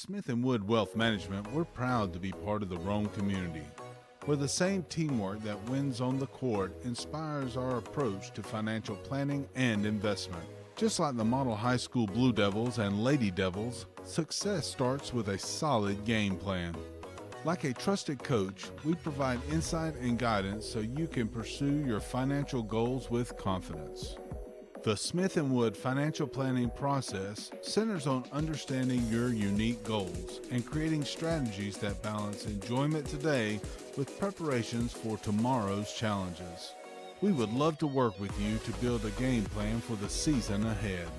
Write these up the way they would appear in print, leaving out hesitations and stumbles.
Smith & Wood Wealth Management, we're proud to be part of the Rome community, where the same teamwork that wins on the court inspires our approach to financial planning and investment. Just like the model high school Blue Devils and Lady Devils, success starts with a solid game plan. Like a trusted coach, we provide insight and guidance so you can pursue your financial goals with confidence. The Smith & Wood financial planning process centers on understanding your unique goals and creating strategies that balance enjoyment today with preparations for tomorrow's challenges. We would love to work with you to build a game plan for the season ahead.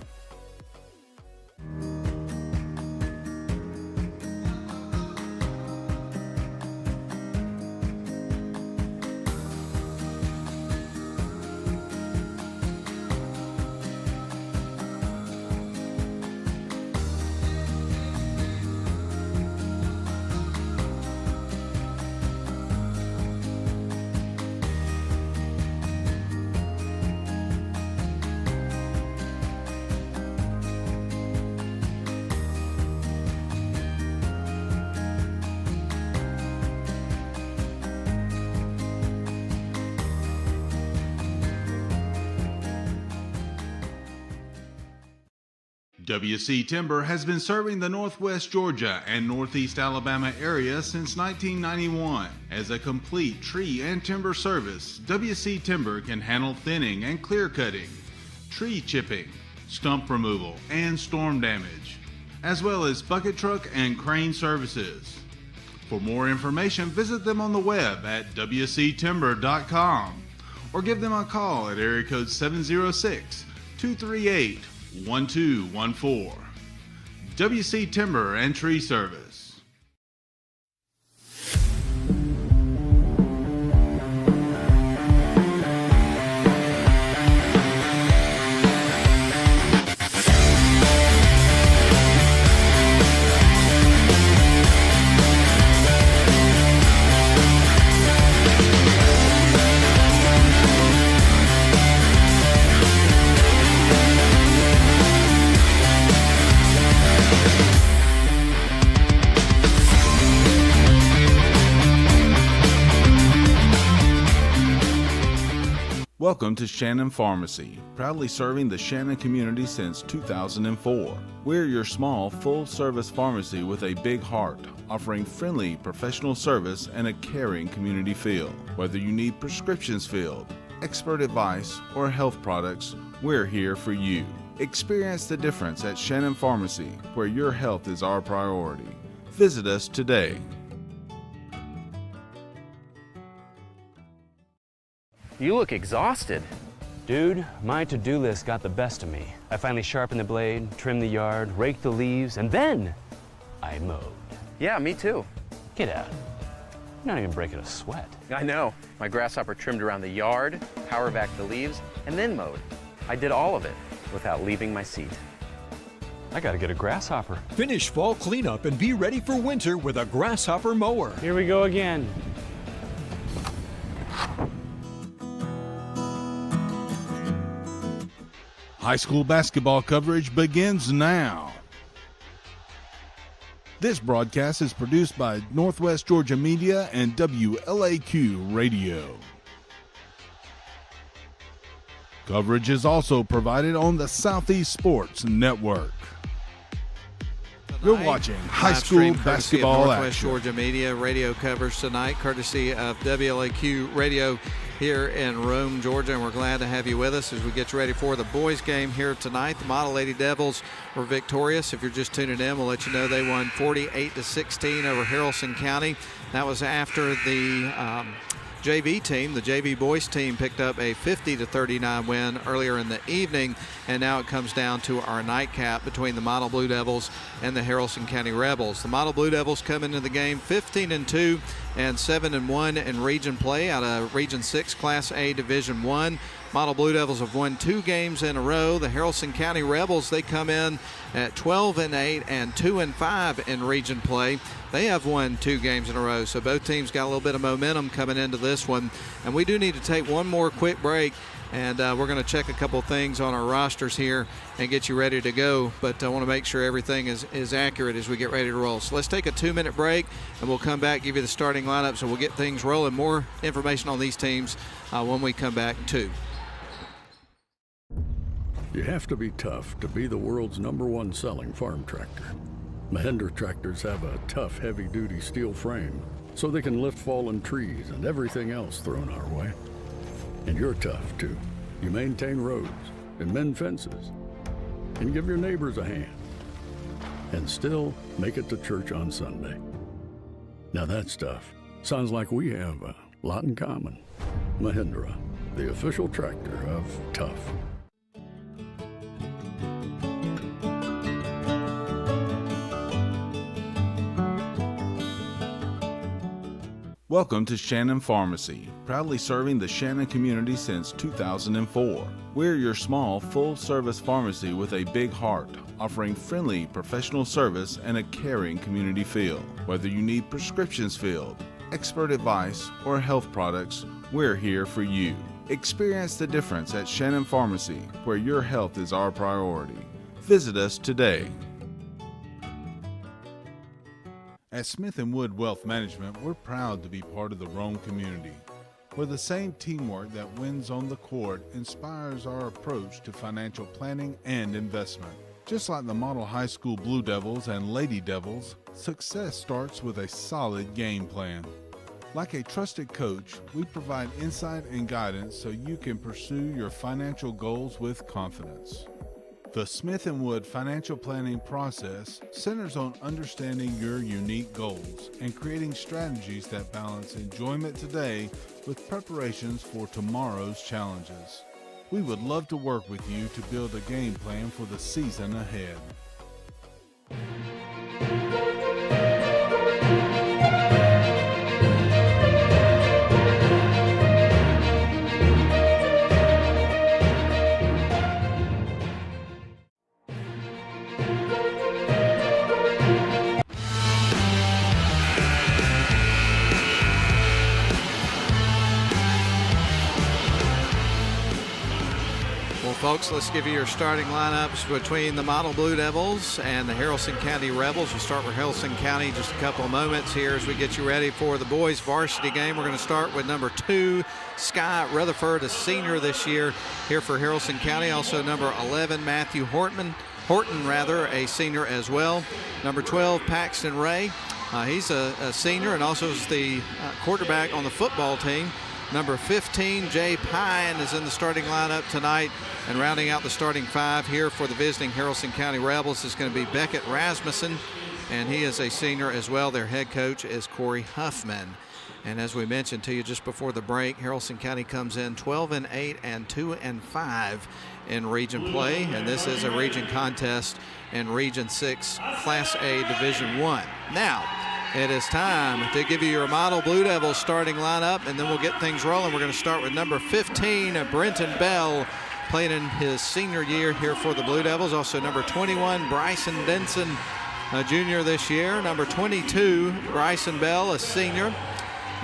WC Timber has been serving the Northwest Georgia and Northeast Alabama area since 1991. As a complete tree and timber service, WC Timber can handle thinning and clear cutting, tree chipping, stump removal, and storm damage, as well as bucket truck and crane services. For more information, visit them on the web at wctimber.com or give them a call at area code 706-238-1214. WC Timber and Tree Service. Welcome to Shannon Pharmacy, proudly serving the Shannon community since 2004. We're your small, full-service pharmacy with a big heart, offering friendly, professional service and a caring community feel. Whether you need prescriptions filled, expert advice, or health products, we're here for you. Experience the difference at Shannon Pharmacy, where your health is our priority. Visit us today. You look exhausted. Dude, my to-do list got the best of me. I finally sharpened the blade, trimmed the yard, raked the leaves, and then I mowed. Yeah, me too. Get out. You're not even breaking a sweat. I know. My grasshopper trimmed around the yard, power vacked the leaves, and then mowed. I did all of it without leaving my seat. I gotta get a grasshopper. Finish fall cleanup and be ready for winter with a grasshopper mower. Here we go again. High school basketball coverage begins now. This broadcast is produced by Northwest Georgia Media and WLAQ Radio. Coverage is also provided on the Southeast Sports Network. You're watching high school basketball Northwest action. Georgia Media radio coverage tonight, courtesy of WLAQ Radio here in Rome, Georgia, and we're glad to have you with us as we get you ready for the boys game here tonight. The Model Lady Devils were victorious. If you're just tuning in, we'll let you know they won 48-16 over Haralson County. That was after the JV team, the JV boys team, picked up a 50-39 win earlier in the evening, and now it comes down to our nightcap between the Model Blue Devils and the Haralson County Rebels. The Model Blue Devils come into the game 15-2 and 7-1 in region play out of Region 6 Class A Division 1. Model Blue Devils have won 2 games in a row. The Haralson County Rebels, they come in at 12-8 and 2-5 in region play. They have won 2 games in a row, so both teams got a little bit of momentum coming into this one. And we do need to take one more quick break. And we're going to check a couple things on our rosters here and get you ready to go. But I want to make sure everything is accurate as we get ready to roll. So let's take a 2-minute break, and we'll come back, give you the starting lineup, so we'll get things rolling. More information on these teams when we come back, too. You have to be tough to be the world's #1 selling farm tractor. Mahindra tractors have a tough, heavy-duty steel frame, so they can lift fallen trees and everything else thrown our way. And you're tough, too. You maintain roads and mend fences and give your neighbors a hand and still make it to church on Sunday. Now that stuff sounds like we have a lot in common. Mahindra, the official tractor of tough. Welcome to Shannon Pharmacy, proudly serving the Shannon community since 2004. We're your small, full-service pharmacy with a big heart, offering friendly, professional service and a caring community feel. Whether you need prescriptions filled, expert advice, or health products, we're here for you. Experience the difference at Shannon Pharmacy, where your health is our priority. Visit us today. At Smith & Wood Wealth Management, we're proud to be part of the Rome community, where the same teamwork that wins on the court inspires our approach to financial planning and investment. Just like the model high school Blue Devils and Lady Devils, success starts with a solid game plan. Like a trusted coach, we provide insight and guidance so you can pursue your financial goals with confidence. The Smith & Wood financial planning process centers on understanding your unique goals and creating strategies that balance enjoyment today with preparations for tomorrow's challenges. We would love to work with you to build a game plan for the season ahead. Folks, let's give you your starting lineups between the Model Blue Devils and the Haralson County Rebels. We'll start with Haralson County in just a couple of moments here as we get you ready for the boys' varsity game. We're going to start with number 2, Sky Rutherford, a senior this year here for Haralson County. Also number 11, Matthew Horton, a senior as well. Number 12, Paxton Ray. He's a senior and also is the quarterback on the football team. Number 15, Jay Pine, is in the starting lineup tonight. And rounding out the starting 5 here for the visiting Haralson County Rebels is going to be Beckett Rasmussen, and he is a senior as well. Their head coach is Corey Huffman. And as we mentioned to you just before the break, Haralson County comes in 12-8 and 2-5 in region play. And this is a region contest in Region 6, Class A Division I. Now, it is time to give you your Model Blue Devils starting lineup, and then we'll get things rolling. We're going to start with number 15, Brenton Bell, playing in his senior year here for the Blue Devils. Also number 21, Bryson Denson, a junior this year. Number 22, Bryson Bell, a senior.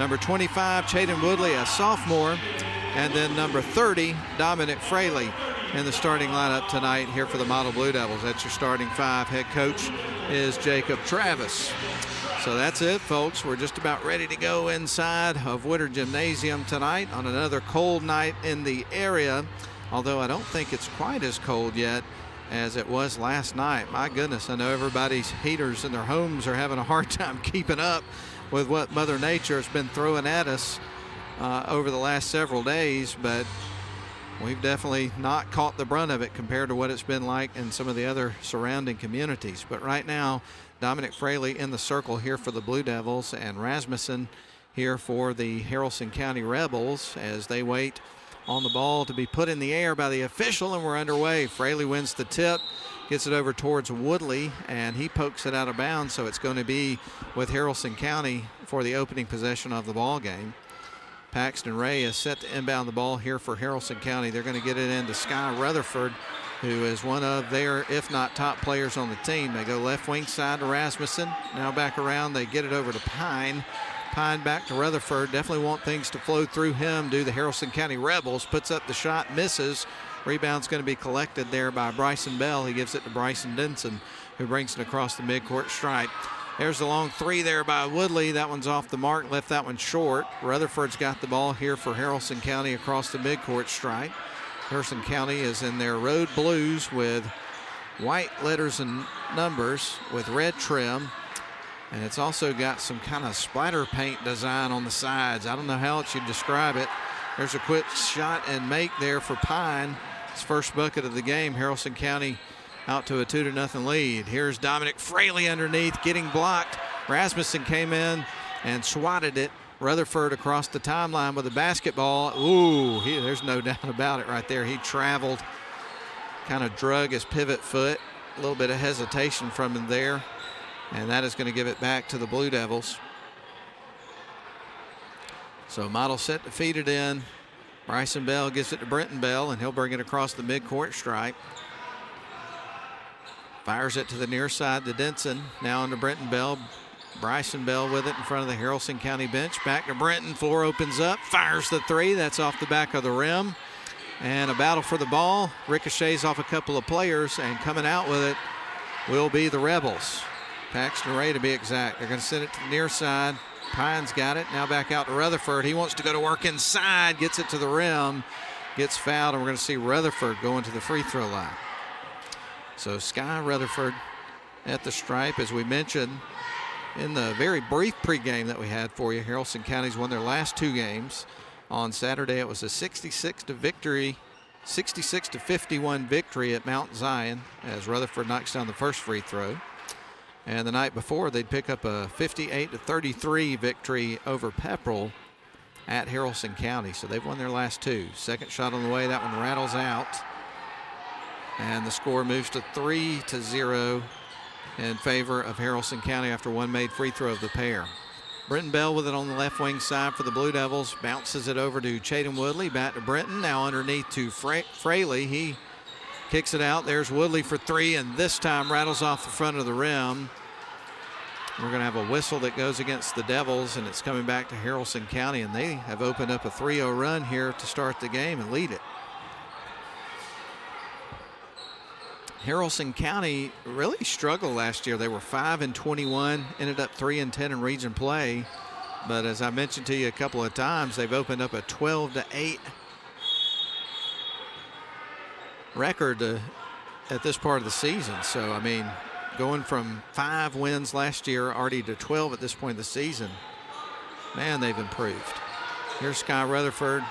Number 25, Chaden Woodley, a sophomore. And then number 30, Dominic Fraley in the starting lineup tonight here for the Model Blue Devils. That's your starting 5. Head coach is Jacob Travis. So that's it, folks. We're just about ready to go inside of Woodard Gymnasium tonight on another cold night in the area. Although I don't think it's quite as cold yet as it was last night. My goodness, I know everybody's heaters in their homes are having a hard time keeping up with what Mother Nature has been throwing at us over the last several days, but we've definitely not caught the brunt of it compared to what it's been like in some of the other surrounding communities. But right now, Dominic Fraley in the circle here for the Blue Devils, and Rasmussen here for the Haralson County Rebels as they wait on the ball to be put in the air by the official, and we're underway. Fraley wins the tip, gets it over towards Woodley, and he pokes it out of bounds, so it's going to be with Haralson County for the opening possession of the ball game. Paxton Ray is set to inbound the ball here for Haralson County. They're going to get it into Sky Rutherford, who is one of their, if not top players on the team. They go left wing side to Rasmussen. Now back around, they get it over to Pine. Pine back to Rutherford. Definitely want things to flow through him. Do the Haralson County Rebels. Puts up the shot, misses. Rebound's going to be collected there by Bryson Bell. He gives it to Bryson Denson, who brings it across the midcourt stripe. There's the long three there by Woodley. That one's off the mark, left that one short. Rutherford's got the ball here for Haralson County across the midcourt stripe. Haralson County is in their road blues with white letters and numbers with red trim. And it's also got some kind of splatter paint design on the sides. I don't know how else you'd describe it. There's a quick shot and make there for Pine. His first bucket of the game. Haralson County out to a 2-0 lead. Here's Dominic Fraley underneath, getting blocked. Rasmussen came in and swatted it. Rutherford across the timeline with a basketball. Ooh, there's no doubt about it right there. He traveled, kind of drug his pivot foot. A little bit of hesitation from him there. And that is going to give it back to the Blue Devils. So Model set to feed it in. Bryson Bell gives it to Brenton Bell, and he'll bring it across the midcourt stripe. Fires it to the near side to Denson. Now into Brenton Bell. Bryson Bell with it in front of the Haralson County bench. Back to Brenton. Floor opens up. Fires the three. That's off the back of the rim. And a battle for the ball. Ricochets off a couple of players, and coming out with it will be the Rebels. Paxton Ray to be exact. They're going to send it to the near side. Pine's got it. Now back out to Rutherford. He wants to go to work inside. Gets it to the rim. Gets fouled, and we're going to see Rutherford going to the free throw line. So Sky Rutherford at the stripe. As we mentioned in the very brief pregame that we had for you, Haralson County's won their last two games. On Saturday, it was a 66-51 victory at Mount Zion as Rutherford knocks down the first free throw. And the night before, they'd pick up a 58-33 victory over Pepperell at Haralson County. So they've won their last two. Second shot on the way. That one rattles out. And the score moves to 3-0 in favor of Haralson County after one made free throw of the pair. Brenton Bell with it on the left wing side for the Blue Devils. Bounces it over to Chatham Woodley. Back to Brenton. Now underneath to Fraley. He kicks it out. There's Woodley for three, and this time rattles off the front of the rim. We're going to have a whistle that goes against the Devils, and it's coming back to Haralson County, and they have opened up a 3-0 run here to start the game and lead it. Haralson County really struggled last year. They were 5-21, ended up 3-10 in region play. But as I mentioned to you a couple of times, they've opened up a 12-8 record at this part of the season. So, I mean, going from 5 wins last year already to 12 at this point of the season, man, they've improved. Here's Sky Rutherford,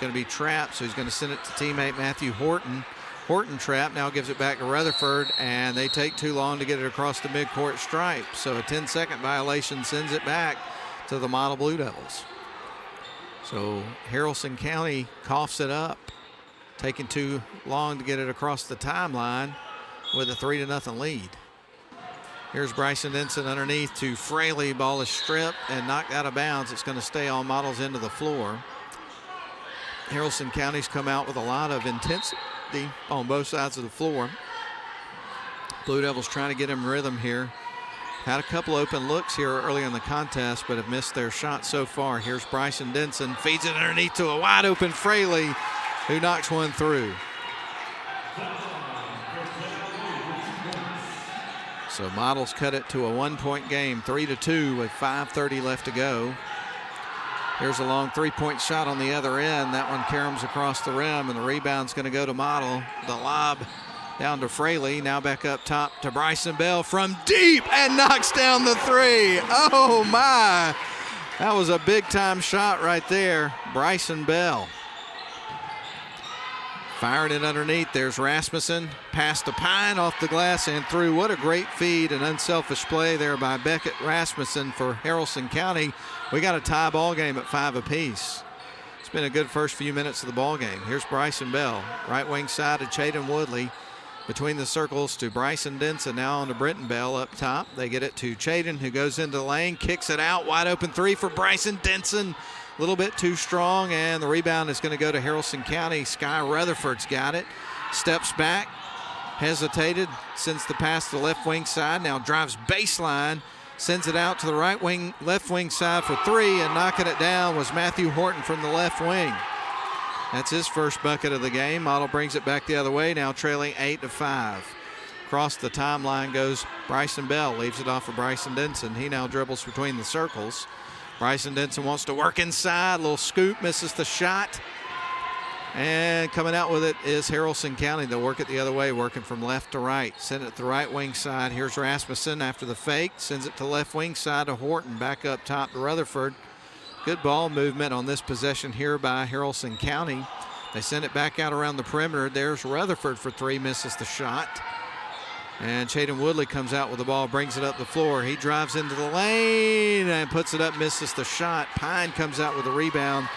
going to be trapped, so he's going to send it to teammate Matthew Horton. Horton trapped, now gives it back to Rutherford, and they take too long to get it across the midcourt stripe. So a 10-second violation sends it back to the Model Blue Devils. So Haralson County coughs it up, taking too long to get it across the timeline with a 3-0 lead. Here's Bryson Denson underneath to Fraley. Ball is stripped and knocked out of bounds. It's going to stay on Model's end of the floor. Haralson County's come out with a lot of intensity on both sides of the floor. Blue Devils trying to get him rhythm here. Had a couple open looks here early in the contest, but have missed their shot so far. Here's Bryson Denson, feeds it underneath to a wide open Fraley, who knocks one through. So Models cut it to a 1-point game, 3-2 with 5:30 left to go. Here's a long three-point shot on the other end. That one caroms across the rim, and the rebound's going to go to Model. The lob down to Fraley. Now back up top to Bryson Bell from deep and knocks down the three. Oh, my. That was a big-time shot right there. Bryson Bell. Firing it underneath. There's Rasmussen. Past the Pine off the glass and through. What a great feed and unselfish play there by Beckett Rasmussen for Haralson County. We got a tie ball game at 5 apiece. It's been a good first few minutes of the ball game. Here's Bryson Bell. Right wing side to Chatham Woodley. Between the circles to Bryson Denson. Now on to Brenton Bell up top. They get it to Chatham, who goes into the lane. Kicks it out. Wide open three for Bryson Denson. A little bit too strong, and the rebound is going to go to Haralson County. Sky Rutherford's got it. Steps back. Hesitated. Sends the pass to the left wing side. Now drives baseline. Sends it out to the left wing side for three, and knocking it down was Matthew Horton from the left wing. That's his first bucket of the game. Model brings it back the other way, now trailing 8-5. Across the timeline goes Bryson Bell, leaves it off of Bryson Denson. He now dribbles between the circles. Bryson Denson wants to work inside, little scoop, misses the shot. And coming out with it is Haralson County. They'll work it the other way, working from left to right. Send it to the right wing side. Here's Rasmussen after the fake. Sends it to left wing side to Horton. Back up top to Rutherford. Good ball movement on this possession here by Haralson County. They send it back out around the perimeter. There's Rutherford for three, misses the shot. And Chaden Woodley comes out with the ball, brings it up the floor. He drives into the lane and puts it up, misses the shot. Pine comes out with a rebound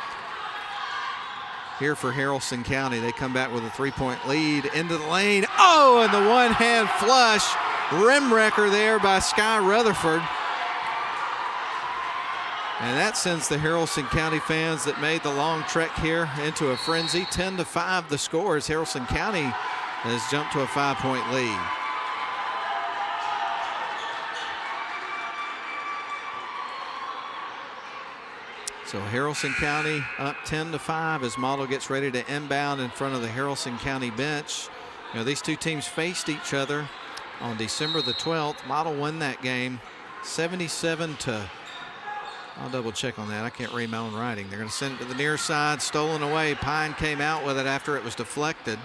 here for Haralson County. They come back with a three-point lead into the lane. Oh, and the one-hand flush. Rim wrecker there by Sky Rutherford. And that sends the Haralson County fans that made the long trek here into a frenzy. 10-5 the score as Haralson County has jumped to a 5-point lead. So Haralson County up 10-5 as Model gets ready to inbound in front of the Haralson County bench. You know, these two teams faced each other on December the 12th. Model won that game 77 to, I'll double check on that. I can't read my own writing. They're going to send it to the near side, stolen away. Pine came out with it after it was deflected.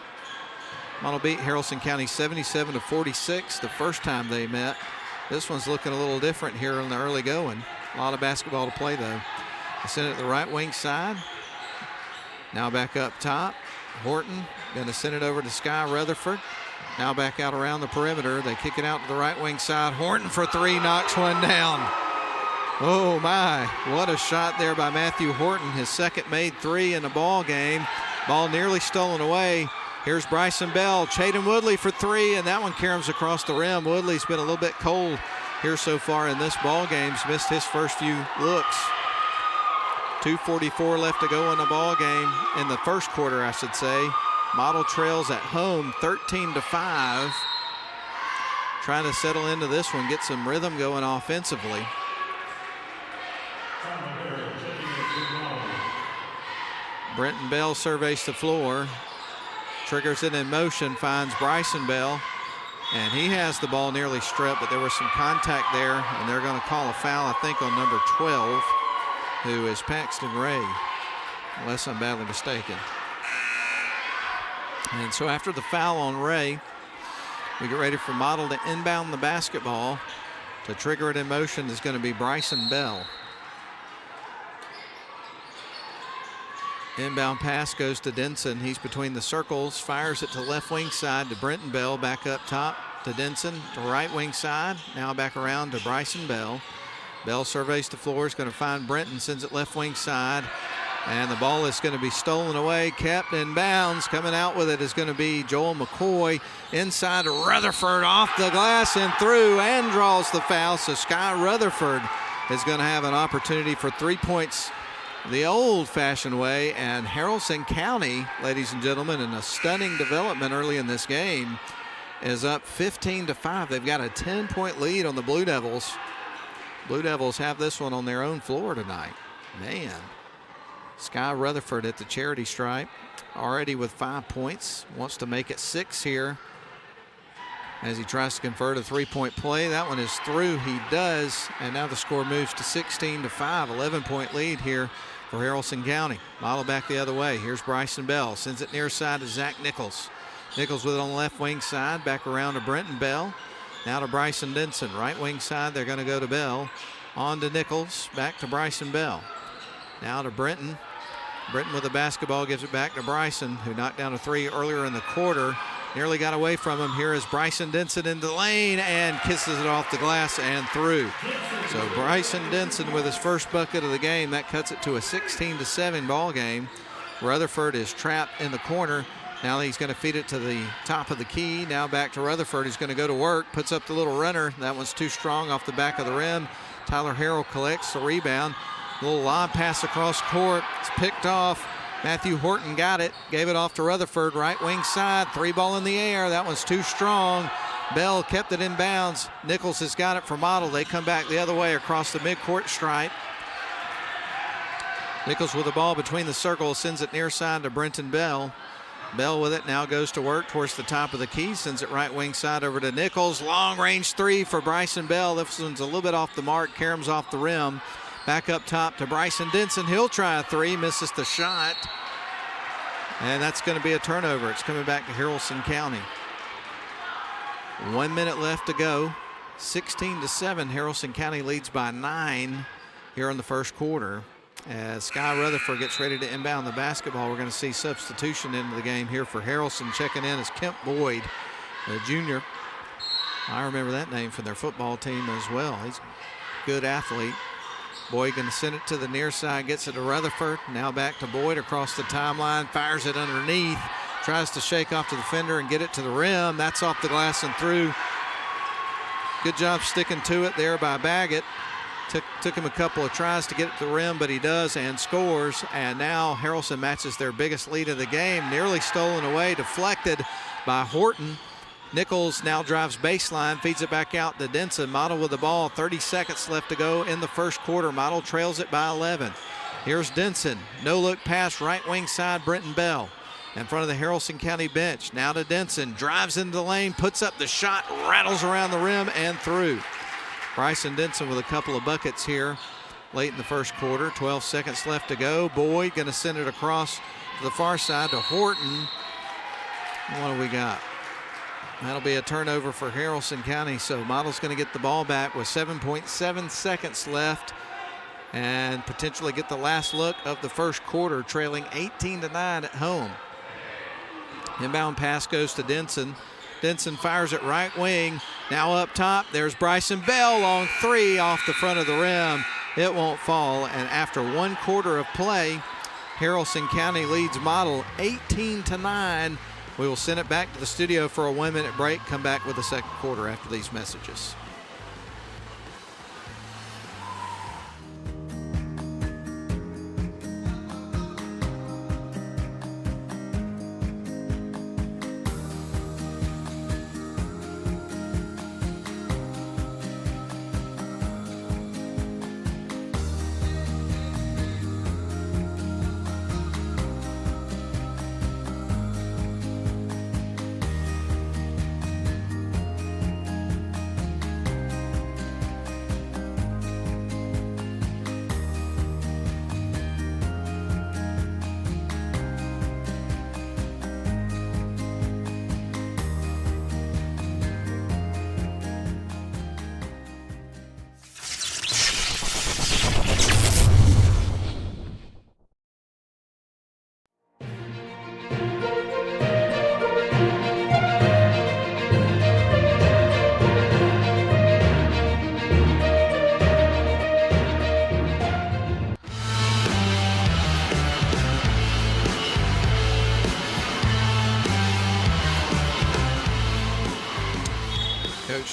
Model beat Haralson County 77-46 the first time they met. This one's looking a little different here in the early going. A lot of basketball to play though. They send it to the right wing side. Now back up top. Horton going to send it over to Sky Rutherford. Now back out around the perimeter. They kick it out to the right wing side. Horton for three, knocks one down. Oh my, what a shot there by Matthew Horton. His second made three in the ball game. Ball nearly stolen away. Here's Bryson Bell. Chaden Woodley for three, and that one caroms across the rim. Woodley's been a little bit cold here so far in this ball game. He's missed his first few looks. 2:44 left to go in the ball game, in the first quarter, I should say. Model trails at home 13-5. Trying to settle into this one, get some rhythm going offensively. Brenton Bell surveys the floor, triggers it in motion, finds Bryson Bell, and he has the ball nearly stripped, but there was some contact there, and they're going to call a foul, I think, on number 12. Who is Paxton Ray, unless I'm badly mistaken. And so after the foul on Ray, we get ready for Model to inbound the basketball. To trigger it in motion is going to be Bryson Bell. Inbound pass goes to Denson. He's between the circles, fires it to left wing side to Brenton Bell, back up top to Denson, to right wing side, now back around to Bryson Bell. Bell surveys the floor, is going to find Brenton, sends it left wing side, and the ball is going to be stolen away, kept in bounds. Coming out with it is going to be Joel McCoy. Inside to Rutherford, off the glass and through, and draws the foul. So Sky Rutherford is going to have an opportunity for 3 points the old-fashioned way, and Haralson County, ladies and gentlemen, in a stunning development early in this game, is up 15-5. They've got a 10-point lead on the Blue Devils. Blue Devils have this one on their own floor tonight. Man, Sky Rutherford at the charity stripe, already with 5 points, wants to make it 6 here as he tries to convert a three-point play. That one is through, he does, and now the score moves to 16-5, 11-point lead here for Haralson County. Model back the other way. Here's Bryson Bell, sends it near side to Zach Nichols. Nichols with it on the left wing side, back around to Brenton Bell. Now to Bryson Denson, right wing side, they're going to go to Bell. On to Nichols, back to Bryson Bell. Now to Brenton. Brenton with the basketball, gives it back to Bryson, who knocked down a three earlier in the quarter. Nearly got away from him. Here is Bryson Denson in the lane and kisses it off the glass and through. So Bryson Denson with his first bucket of the game. That cuts it to a 16-7 ball game. Rutherford is trapped in the corner. Now he's going to feed it to the top of the key. Now back to Rutherford. He's going to go to work, puts up the little runner. That one's too strong off the back of the rim. Tyler Harrell collects the rebound. Little lob pass across court. It's picked off. Matthew Horton got it, gave it off to Rutherford, right wing side, three ball in the air. That one's too strong. Bell kept it in bounds. Nichols has got it for Model. They come back the other way across the midcourt stripe. Nichols with the ball between the circles, sends it near side to Brenton Bell. Bell with it now goes to work towards the top of the key, sends it right wing side over to Nichols. Long range three for Bryson Bell. This one's a little bit off the mark. Karam's off the rim. Back up top to Bryson Denson. He'll try a three, misses the shot. And that's going to be a turnover. It's coming back to Haralson County. 1 minute left to go. 16-7. Haralson County leads by 9 here in the first quarter. As Sky Rutherford gets ready to inbound the basketball, we're going to see substitution into the game here for Haralson. Checking in is Kemp Boyd, a junior. I remember that name from their football team as well. He's a good athlete. Boyd going to send it to the near side, gets it to Rutherford. Now back to Boyd across the timeline, fires it underneath. Tries to shake off the defender and get it to the rim. That's off the glass and through. Good job sticking to it there by Baggett. Took him a couple of tries to get it to the rim, but he does and scores. And now Haralson matches their biggest lead of the game. Nearly stolen away, deflected by Horton. Nichols now drives baseline, feeds it back out to Denson. Model with the ball, 30 seconds left to go in the first quarter. Model trails it by 11. Here's Denson, no look pass, right wing side, Brenton Bell. In front of the Haralson County bench. Now to Denson, drives into the lane, puts up the shot, rattles around the rim and through. Bryson Denson with a couple of buckets here late in the first quarter. 12 seconds left to go. Boyd going to send it across to the far side to Horton. What do we got? That'll be a turnover for Haralson County. So Model's going to get the ball back with 7.7 seconds left and potentially get the last look of the first quarter, trailing 18-9 at home. Inbound pass goes to Denson. Denson fires it right wing. Now up top, there's Bryson Bell, long three off the front of the rim. It won't fall, and after 1 quarter of play, Haralson County leads Model 18-9. We will send it back to the studio for a 1 minute break, come back with the second quarter after these messages.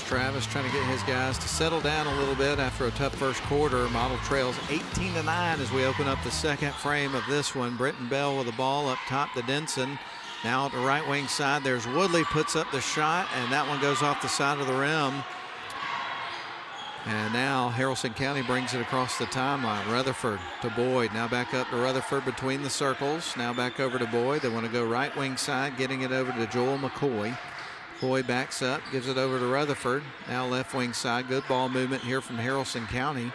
Travis trying to get his guys to settle down a little bit after a tough first quarter. Model trails 18-9 as we open up the second frame of this one. Brenton Bell with the ball up top to Denson. Now to right wing side, there's Woodley, puts up the shot, and that one goes off the side of the rim. And now Haralson County brings it across the timeline. Rutherford to Boyd. Now back up to Rutherford between the circles. Now back over to Boyd. They want to go right wing side, getting it over to Joel McCoy. McCoy backs up, gives it over to Rutherford. Now left wing side. Good ball movement here from Haralson County.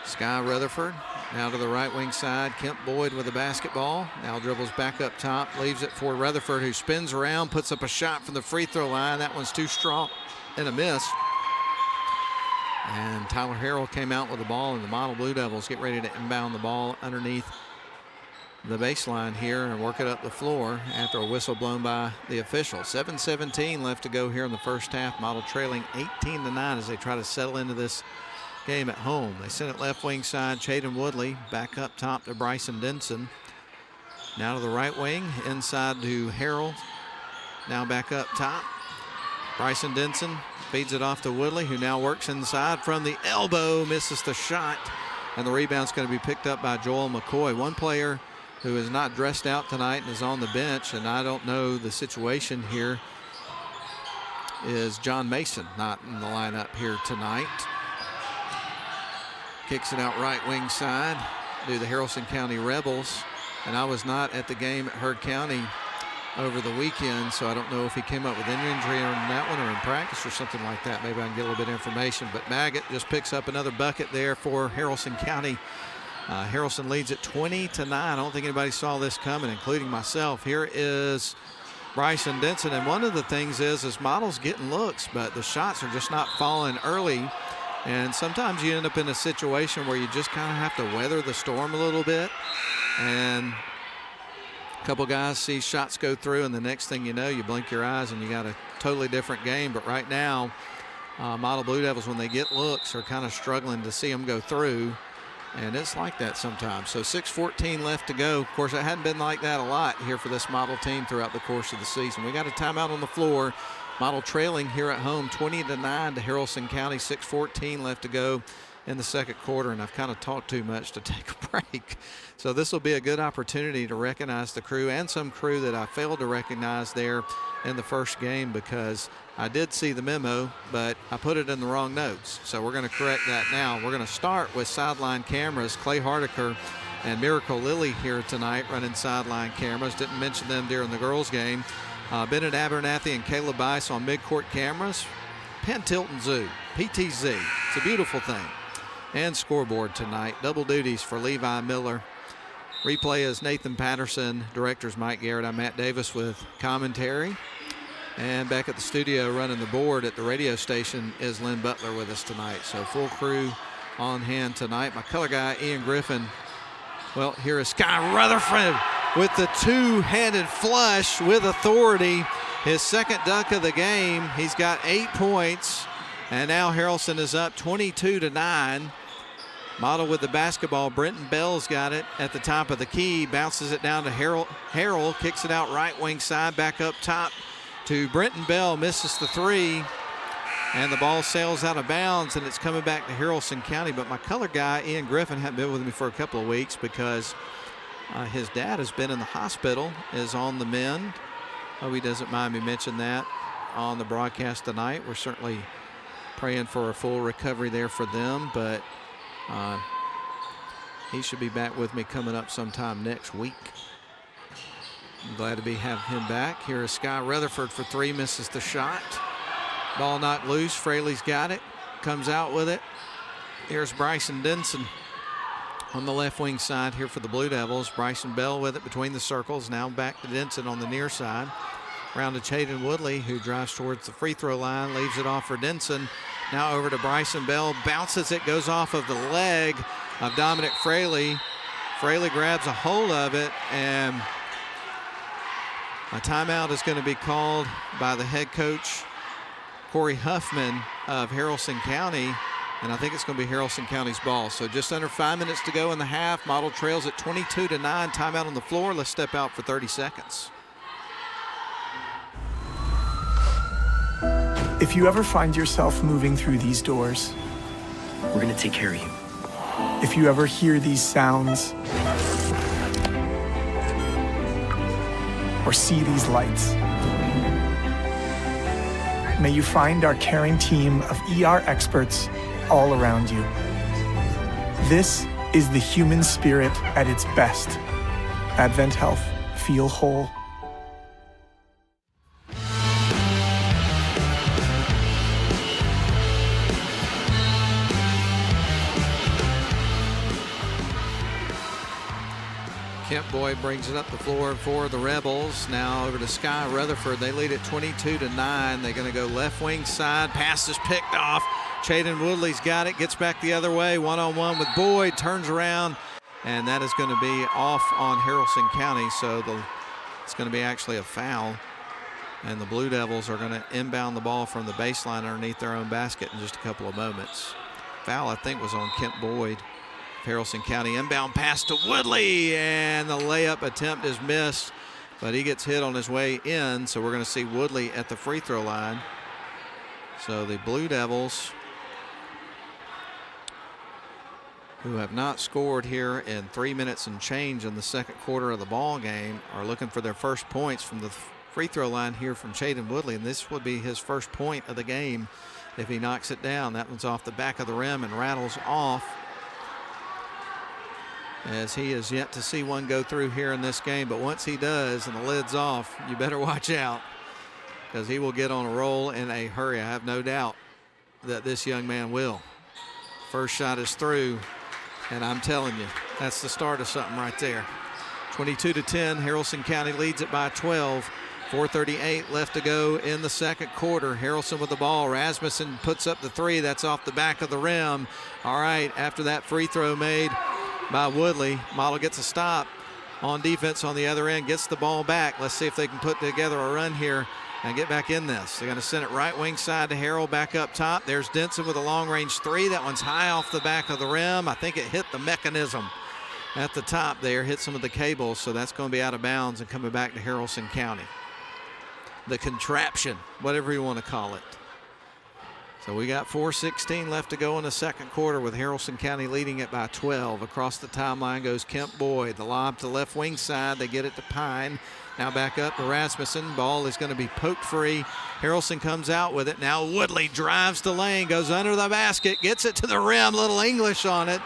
Sky Rutherford now to the right wing side. Kemp Boyd with the basketball. Now dribbles back up top, leaves it for Rutherford, who spins around, puts up a shot from the free throw line. That one's too strong and a miss. And Tyler Harrell came out with the ball, and the Model Blue Devils get ready to inbound the ball underneath the baseline here and work it up the floor after a whistle blown by the official. 7:17 left to go here in the first half. Model trailing 18-9 as they try to settle into this game at home. They send it left wing side. Chaden Woodley back up top to Bryson Denson. Now to the right wing, inside to Harrell. Now back up top. Bryson Denson feeds it off to Woodley, who now works inside from the elbow, misses the shot, and the rebound's going to be picked up by Joel McCoy. One player who is not dressed out tonight and is on the bench, and I don't know the situation here is John Mason, not in the lineup here tonight. Kicks it out right wing side to the Haralson County Rebels. And I was not at the game at Heard County over the weekend, so I don't know if he came up with an injury on that one or in practice or something like that. Maybe I can get a little bit of information. But Baggett just picks up another bucket there for Haralson County. Haralson leads at 20-9. I don't think anybody saw this coming, including myself. Here is Bryson Denson, and one of the things is Model's getting looks, but the shots are just not falling early. And sometimes you end up in a situation where you just kind of have to weather the storm a little bit. And a couple guys see shots go through, and the next thing you know, you blink your eyes and you got a totally different game. But right now, Model Blue Devils, when they get looks, are kind of struggling to see them go through. And it's like that sometimes. So 6:14 left to go. Of course, it hadn't been like that a lot here for this Model team throughout the course of the season. We got a timeout on the floor. Model trailing here at home 20-9 to Haralson County. 6:14 left to go in the second quarter, and I've kind of talked too much to take a break. So this will be a good opportunity to recognize the crew and some crew that I failed to recognize there in the first game, because I did see the memo, but I put it in the wrong notes. So we're going to correct that now. We're going to start with sideline cameras. Clay Hardiker and Miracle Lilly here tonight running sideline cameras. Didn't mention them during the girls' game. Bennett Abernathy and Caleb Bice on midcourt cameras. Penn Tilton Zoo, PTZ. It's a beautiful thing. And scoreboard tonight. Double duties for Levi Miller. Replay is Nathan Patterson. Director's Mike Garrett. I'm Matt Davis with commentary. And back at the studio running the board at the radio station is Lynn Butler with us tonight. So full crew on hand tonight. My color guy, Ian Griffin. Well, here is Sky Rutherford with the two-handed flush with authority. His second dunk of the game. He's got 8 points. And now Haralson is up 22-9. Model with the basketball. Brenton Bell's got it at the top of the key. Bounces it down to Harrell. Kicks it out right wing side. Back up top to Brenton Bell. Misses the three. And the ball sails out of bounds, and it's coming back to Haralson County. But my color guy, Ian Griffin, hadn't been with me for a couple of weeks because his dad has been in the hospital, is on the mend. Hope he doesn't mind me mentioning that on the broadcast tonight. We're certainly praying for a full recovery there for them, but he should be back with me coming up sometime next week. I'm glad to have him back. Here is Sky Rutherford for three, misses the shot. Ball knocked loose. Fraley's got it, comes out with it. Here's Bryson Denson on the left wing side here for the Blue Devils. Bryson Bell with it between the circles. Now back to Denson on the near side. Round to Chaden Woodley, who drives towards the free throw line, leaves it off for Denson. Now over to Bryson Bell, bounces it, goes off of the leg of Dominic Fraley. Fraley grabs a hold of it, and a timeout is going to be called by the head coach, Corey Huffman of Haralson County, and I think it's going to be Haralson County's ball. So just under 5 minutes to go in the half. Model trails at 22-9. Timeout on the floor. Let's step out for 30 seconds. If you ever find yourself moving through these doors, we're going to take care of you. If you ever hear these sounds or see these lights, may you find our caring team of ER experts all around you. This is the human spirit at its best. Advent Health. Feel whole. Kemp Boyd brings it up the floor for the Rebels. Now over to Sky Rutherford. They lead at 22-9. They're going to go left wing side. Pass is picked off. Chaden Woodley's got it. Gets back the other way. One-on-one with Boyd. Turns around. And that is going to be off on Haralson County. So it's going to be actually a foul. And the Blue Devils are going to inbound the ball from the baseline underneath their own basket in just a couple of moments. Foul, I think, was on Kemp Boyd. Haralson County inbound pass to Woodley, and the layup attempt is missed, but he gets hit on his way in, so we're going to see Woodley at the free throw line. So the Blue Devils, who have not scored here in 3 minutes and change in the second quarter of the ball game, are looking for their first points from the free throw line here from Chaden Woodley, and this would be his first point of the game if he knocks it down. That one's off the back of the rim and rattles off, as he has yet to see one go through here in this game. But once he does and the lid's off, you better watch out, because he will get on a roll in a hurry. I have no doubt that this young man will. First shot is through, and I'm telling you, that's the start of something right there. 22-10, Haralson County leads it by 12. 4:38 left to go in the second quarter. Haralson with the ball. Rasmussen puts up the three. That's off the back of the rim. All right, after that free throw made by Woodley, Model gets a stop on defense on the other end, gets the ball back. Let's see if they can put together a run here and get back in this. They're going to send it right wing side to Harrell, back up top. There's Denson with a long-range three. That one's high off the back of the rim. I think it hit the mechanism at the top there, hit some of the cables, so that's going to be out of bounds and coming back to Haralson County. The contraption, whatever you want to call it. So we got 4:16 left to go in the second quarter with Haralson County leading it by 12. Across the timeline goes Kemp Boyd. The lob to left wing side. They get it to Pine. Now back up to Rasmussen. Ball is going to be poked free. Haralson comes out with it. Now Woodley drives the lane, goes under the basket, gets it to the rim. Little English on it.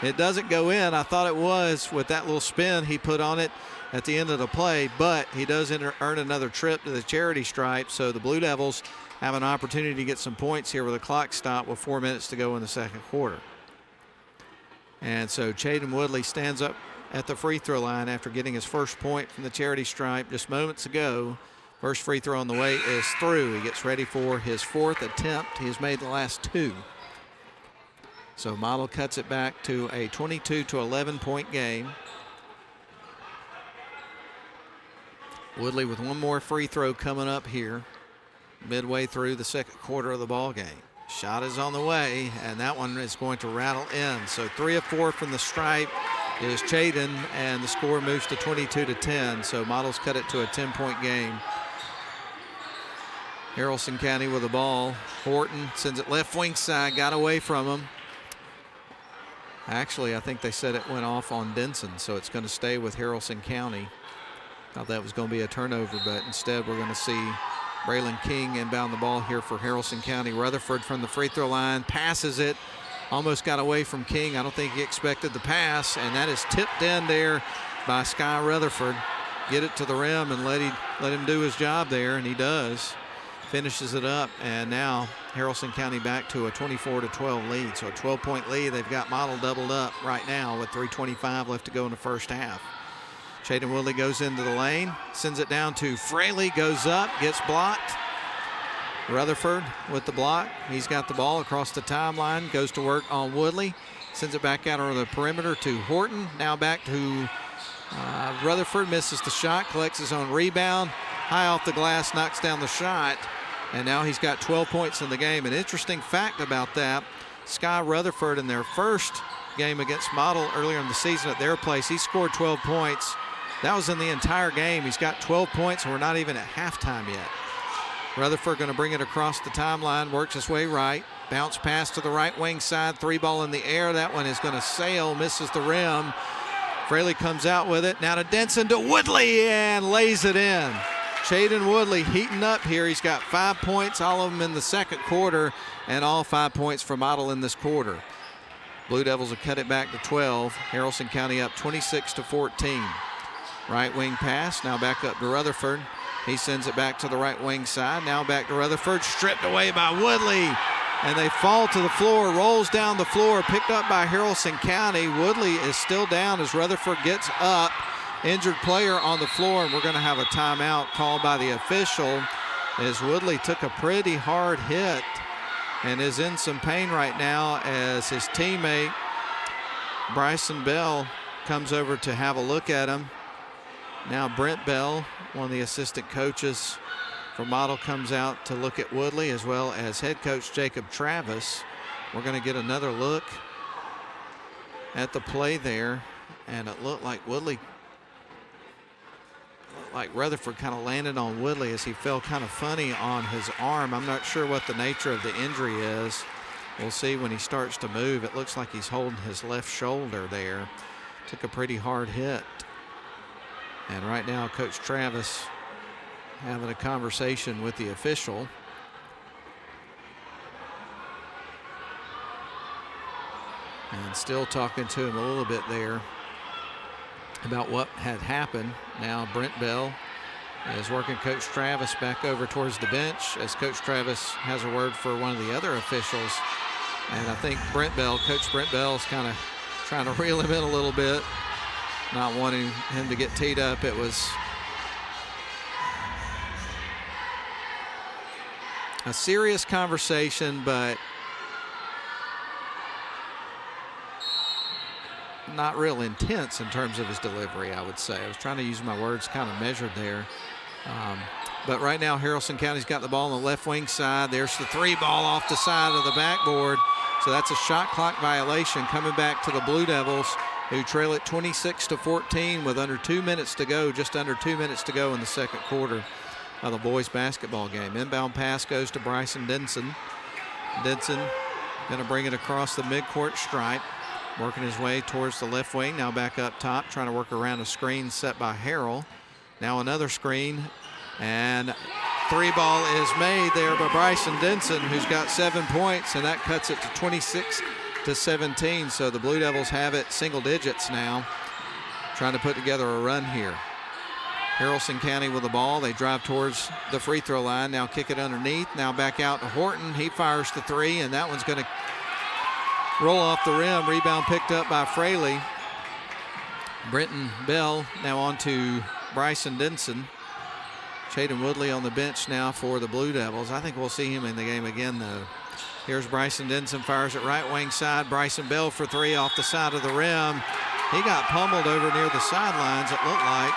It doesn't go in. I thought it was with that little spin he put on it at the end of the play, but he does earn another trip to the charity stripe. So the Blue Devils have an opportunity to get some points here with a clock stop with 4 minutes to go in the second quarter. And so Chaden Woodley stands up at the free throw line after getting his first point from the charity stripe just moments ago. First free throw on the way is through. He gets ready for his fourth attempt. He has made the last two. So Model cuts it back to a 22-11 point game. Woodley with one more free throw coming up here midway through the second quarter of the ball game. Shot is on the way, and that one is going to rattle in. So 3 of 4 from the stripe is Chaden, and the score moves to 22-10. So Models cut it to a 10-point game. Haralson County with the ball. Horton sends it left wing side, got away from him. Actually, I think they said it went off on Denson, so it's going to stay with Haralson County. Thought that was going to be a turnover, but instead we're going to see Braylon King inbound the ball here for Haralson County. Rutherford from the free throw line passes it. Almost got away from King. I don't think he expected the pass, and that is tipped in there by Sky Rutherford. Get it to the rim and let him do his job there, and he does. Finishes it up, and now Haralson County back to a 24-12 lead. So a 12-point lead. They've got Model doubled up right now with 3:25 left to go in the first half. Chaden Woodley goes into the lane, sends it down to Fraley, goes up, gets blocked. Rutherford with the block. He's got the ball across the timeline, goes to work on Woodley, sends it back out on the perimeter to Horton. Now back to Rutherford, misses the shot, collects his own rebound. High off the glass, knocks down the shot, and now he's got 12 points in the game. An interesting fact about that, Sky Rutherford in their first game against Model earlier in the season at their place, he scored 12 points. That was in the entire game. He's got 12 points, and we're not even at halftime yet. Rutherford going to bring it across the timeline, works his way right. Bounce pass to the right wing side, three ball in the air. That one is going to sail, misses the rim. Fraley comes out with it. Now to Denson, to Woodley, and lays it in. Chaden Woodley heating up here. He's got 5 points, all of them in the second quarter, and all 5 points for Model in this quarter. Blue Devils have cut it back to 12. Haralson County up 26-14. Right wing pass, now back up to Rutherford. He sends it back to the right wing side. Now back to Rutherford, stripped away by Woodley. And they fall to the floor, rolls down the floor, picked up by Haralson County. Woodley is still down as Rutherford gets up. Injured player on the floor, and we're going to have a timeout called by the official as Woodley took a pretty hard hit and is in some pain right now as his teammate Bryson Bell comes over to have a look at him. Now Brent Bell, one of the assistant coaches for Model, comes out to look at Woodley, as well as head coach Jacob Travis. We're going to get another look at the play there, and it looked like Rutherford kind of landed on Woodley as he fell kind of funny on his arm. I'm not sure what the nature of the injury is. We'll see when he starts to move. It looks like he's holding his left shoulder there. Took a pretty hard hit. And right now, Coach Travis having a conversation with the official. And still talking to him a little bit there about what had happened. Now Brent Bell is working Coach Travis back over towards the bench as Coach Travis has a word for one of the other officials. And I think Coach Brent Bell is kind of trying to reel him in a little bit, not wanting him to get teed up. It was a serious conversation, but not real intense in terms of his delivery, I would say. I was trying to use my words kind of measured there. But right now, Haralson County's got the ball on the left wing side. There's the three ball off the side of the backboard. So that's a shot clock violation coming back to the Blue Devils, who trail it 26-14 with under 2 minutes to go, just under 2 minutes to go in the second quarter of the boys basketball game. Inbound pass goes to Bryson Denson. Denson going to bring it across the midcourt stripe, working his way towards the left wing. Now back up top, trying to work around a screen set by Harrell. Now another screen, and three ball is made there by Bryson Denson, who's got 7 points, and that cuts it to 26-17. So the Blue Devils have it single digits now, trying to put together a run here. Haralson County with the ball. They drive towards the free throw line. Now kick it underneath. Now back out to Horton. He fires the three, and that one's going to roll off the rim. Rebound picked up by Fraley. Brenton Bell now on to Bryson Denson. Shaden Woodley on the bench now for the Blue Devils. I think we'll see him in the game again, though. Here's Bryson Denson, fires it right wing side. Bryson Bell for three off the side of the rim. He got pummeled over near the sidelines, it looked like.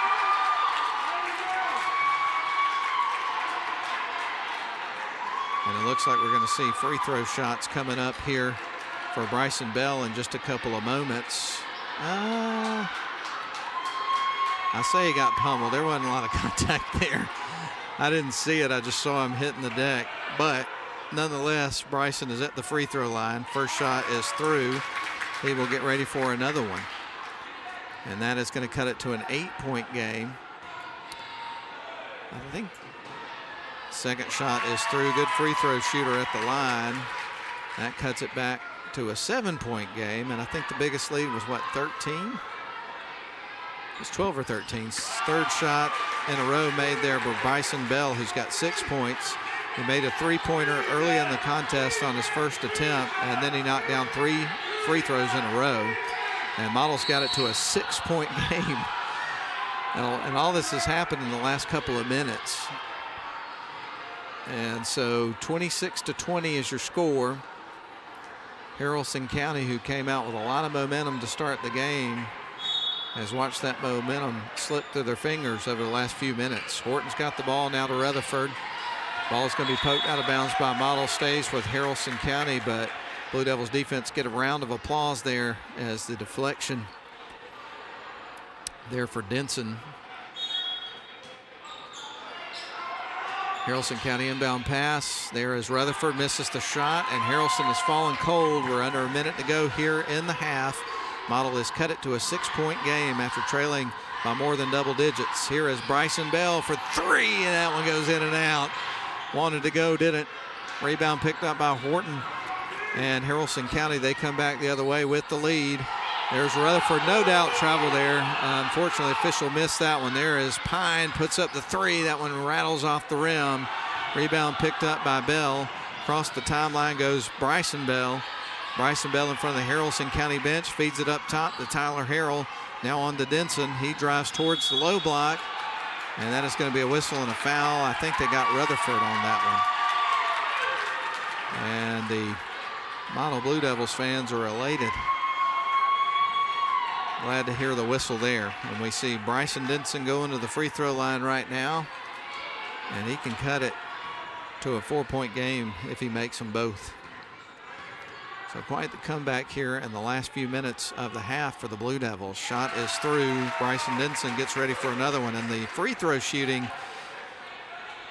And it looks like we're going to see free throw shots coming up here for Bryson Bell in just a couple of moments. I say he got pummeled. There wasn't a lot of contact there. I didn't see it. I just saw him hitting the deck. But nonetheless, Bryson is at the free throw line. First shot is through. He will get ready for another one. And that is going to cut it to an 8-point game. I think second shot is through. Good free throw shooter at the line. That cuts it back to a 7-point game. And I think the biggest lead was, what, 13? It's 12 or 13. Third shot in a row made there by Bryson Bell, who's got 6 points. He made a three-pointer early in the contest on his first attempt, and then he knocked down 3 free throws in a row. And Model's got it to a 6-point game. And all this has happened in the last couple of minutes. And so 26-20 is your score. Haralson County, who came out with a lot of momentum to start the game, has watched that momentum slip through their fingers over the last few minutes. Horton's got the ball now to Rutherford. Ball's going to be poked out of bounds by Model. Stays with Haralson County, but Blue Devils defense get a round of applause there as the deflection there for Denson. Haralson County inbound pass. There is Rutherford, misses the shot, and Haralson has fallen cold. We're under a minute to go here in the half. Model has cut it to a 6-point game after trailing by more than double digits. Here is Bryson Bell for three, and that one goes in and out. Wanted to go, didn't. Rebound picked up by Horton. And Haralson County, they come back the other way with the lead. There's Rutherford, no doubt travel there. Unfortunately, official missed that one. There is Pine, puts up the three. That one rattles off the rim. Rebound picked up by Bell. Across the timeline goes Bryson Bell. Bryson Bell in front of the Haralson County bench, feeds it up top to Tyler Harrell. Now on to Denson. He drives towards the low block, and that is going to be a whistle and a foul. I think they got Rutherford on that one. And the Model Blue Devils fans are elated. Glad to hear the whistle there. And we see Bryson Denson going to the free throw line right now, and he can cut it to a 4-point game if he makes them both. So quite the comeback here in the last few minutes of the half for the Blue Devils. Shot is through. Bryson Denson gets ready for another one. And the free throw shooting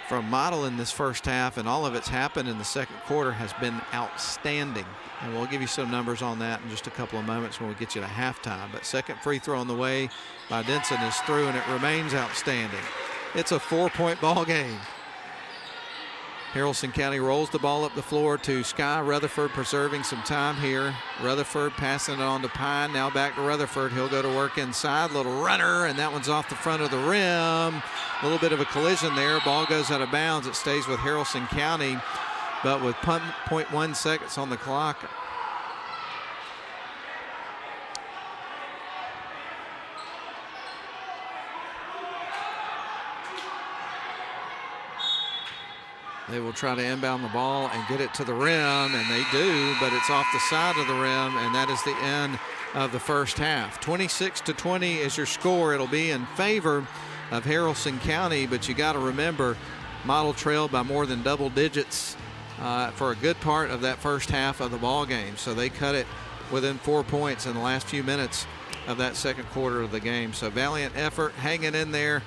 from Model in this first half, and all of it's happened in the second quarter, has been outstanding. And we'll give you some numbers on that in just a couple of moments when we get you to halftime. But second free throw on the way by Denson is through, and it remains outstanding. It's a 4-point ball game. Haralson County rolls the ball up the floor to Sky Rutherford, preserving some time here. Rutherford passing it on to Pine. Now back to Rutherford. He'll go to work inside. Little runner, and that one's off the front of the rim. A little bit of a collision there. Ball goes out of bounds. It stays with Haralson County, but with 0.1 seconds on the clock. They will try to inbound the ball and get it to the rim, and they do, but it's off the side of the rim, and that is the end of the first half. 26-20 is your score. It'll be in favor of Haralson County, but you got to remember, Model trailed by more than double digits for a good part of that first half of the ball game. So they cut it within 4 points in the last few minutes of that second quarter of the game. So valiant effort, hanging in there,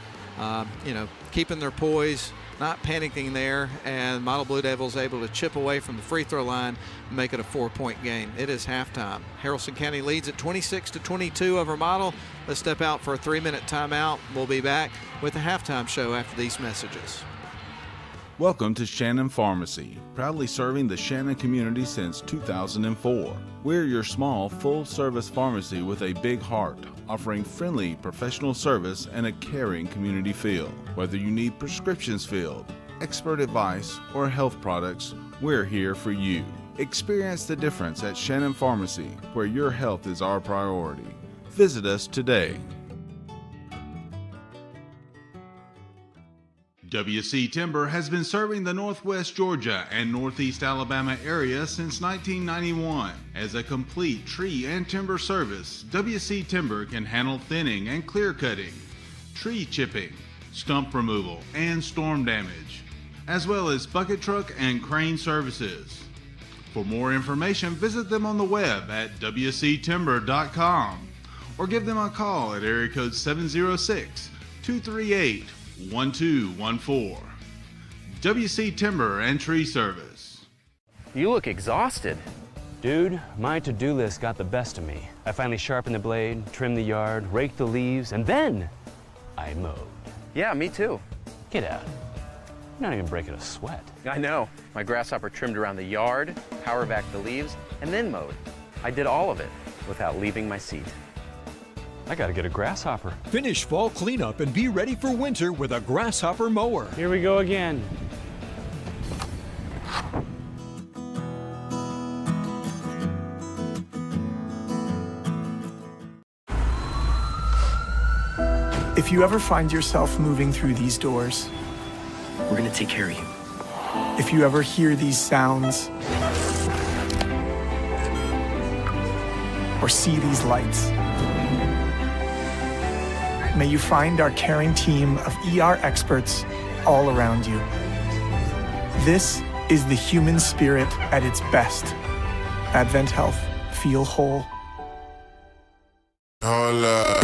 keeping their poise, not panicking there, and Model Blue Devils able to chip away from the free throw line and make it a 4-point game. It is halftime. Haralson County leads at 26-22 over Model. Let's step out for a 3-minute timeout. We'll be back with the halftime show after these messages. Welcome to Shannon Pharmacy, proudly serving the Shannon community since 2004. We're your small, full-service pharmacy with a big heart, offering friendly, professional service and a caring community feel. Whether you need prescriptions filled, expert advice, or health products, we're here for you. Experience the difference at Shannon Pharmacy, where your health is our priority. Visit us today. WC Timber has been serving the Northwest Georgia and Northeast Alabama area since 1991. As a complete tree and timber service, WC Timber can handle thinning and clear cutting, tree chipping, stump removal, and storm damage, as well as bucket truck and crane services. For more information, visit them on the web at wctimber.com or give them a call at area code 706-238-1214. WC Timber and Tree Service. You look exhausted. Dude, my to-do list got the best of me. I finally sharpened the blade, trimmed the yard, raked the leaves, and then I mowed. Yeah, me too. Get out. You're not even breaking a sweat. I know. My grasshopper trimmed around the yard, power vac the leaves, and then mowed. I did all of it without leaving my seat. I gotta get a grasshopper. Finish fall cleanup and be ready for winter with a grasshopper mower. Here we go again. If you ever find yourself moving through these doors, We're gonna take care of you. if you ever hear these sounds, or see these lights, may you find our caring team of ER experts all around you. This is the human spirit at its best. Advent Health. Feel whole. Hola.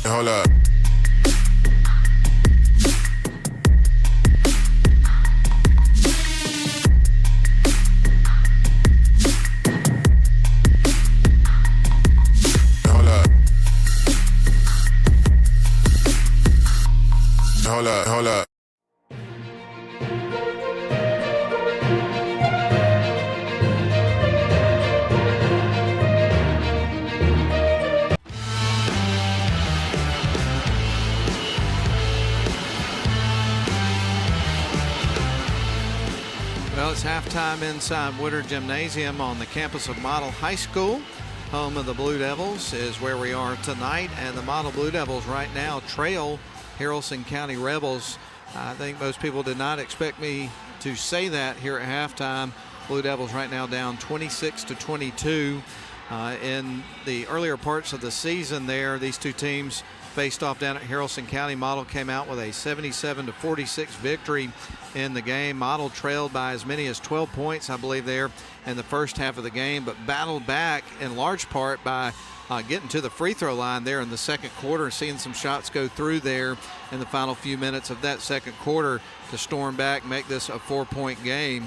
Hold up. Hold up. Hold up, hold up. Well, it's halftime inside Woodard Gymnasium on the campus of Model High School. Home of the Blue Devils is where we are tonight, and the Model Blue Devils right now trail Haralson County Rebels. I think most people did not expect me to say that here at halftime. Blue Devils right now down 26-22. In the earlier parts of the season there, these two teams faced off down at Haralson County. Model came out with a 77-46 victory in the game. Model trailed by as many as 12 points, I believe, there in the first half of the game, but battled back in large part by getting to the free throw line there in the second quarter, seeing some shots go through there in the final few minutes of that second quarter to storm back, make this a 4-point game.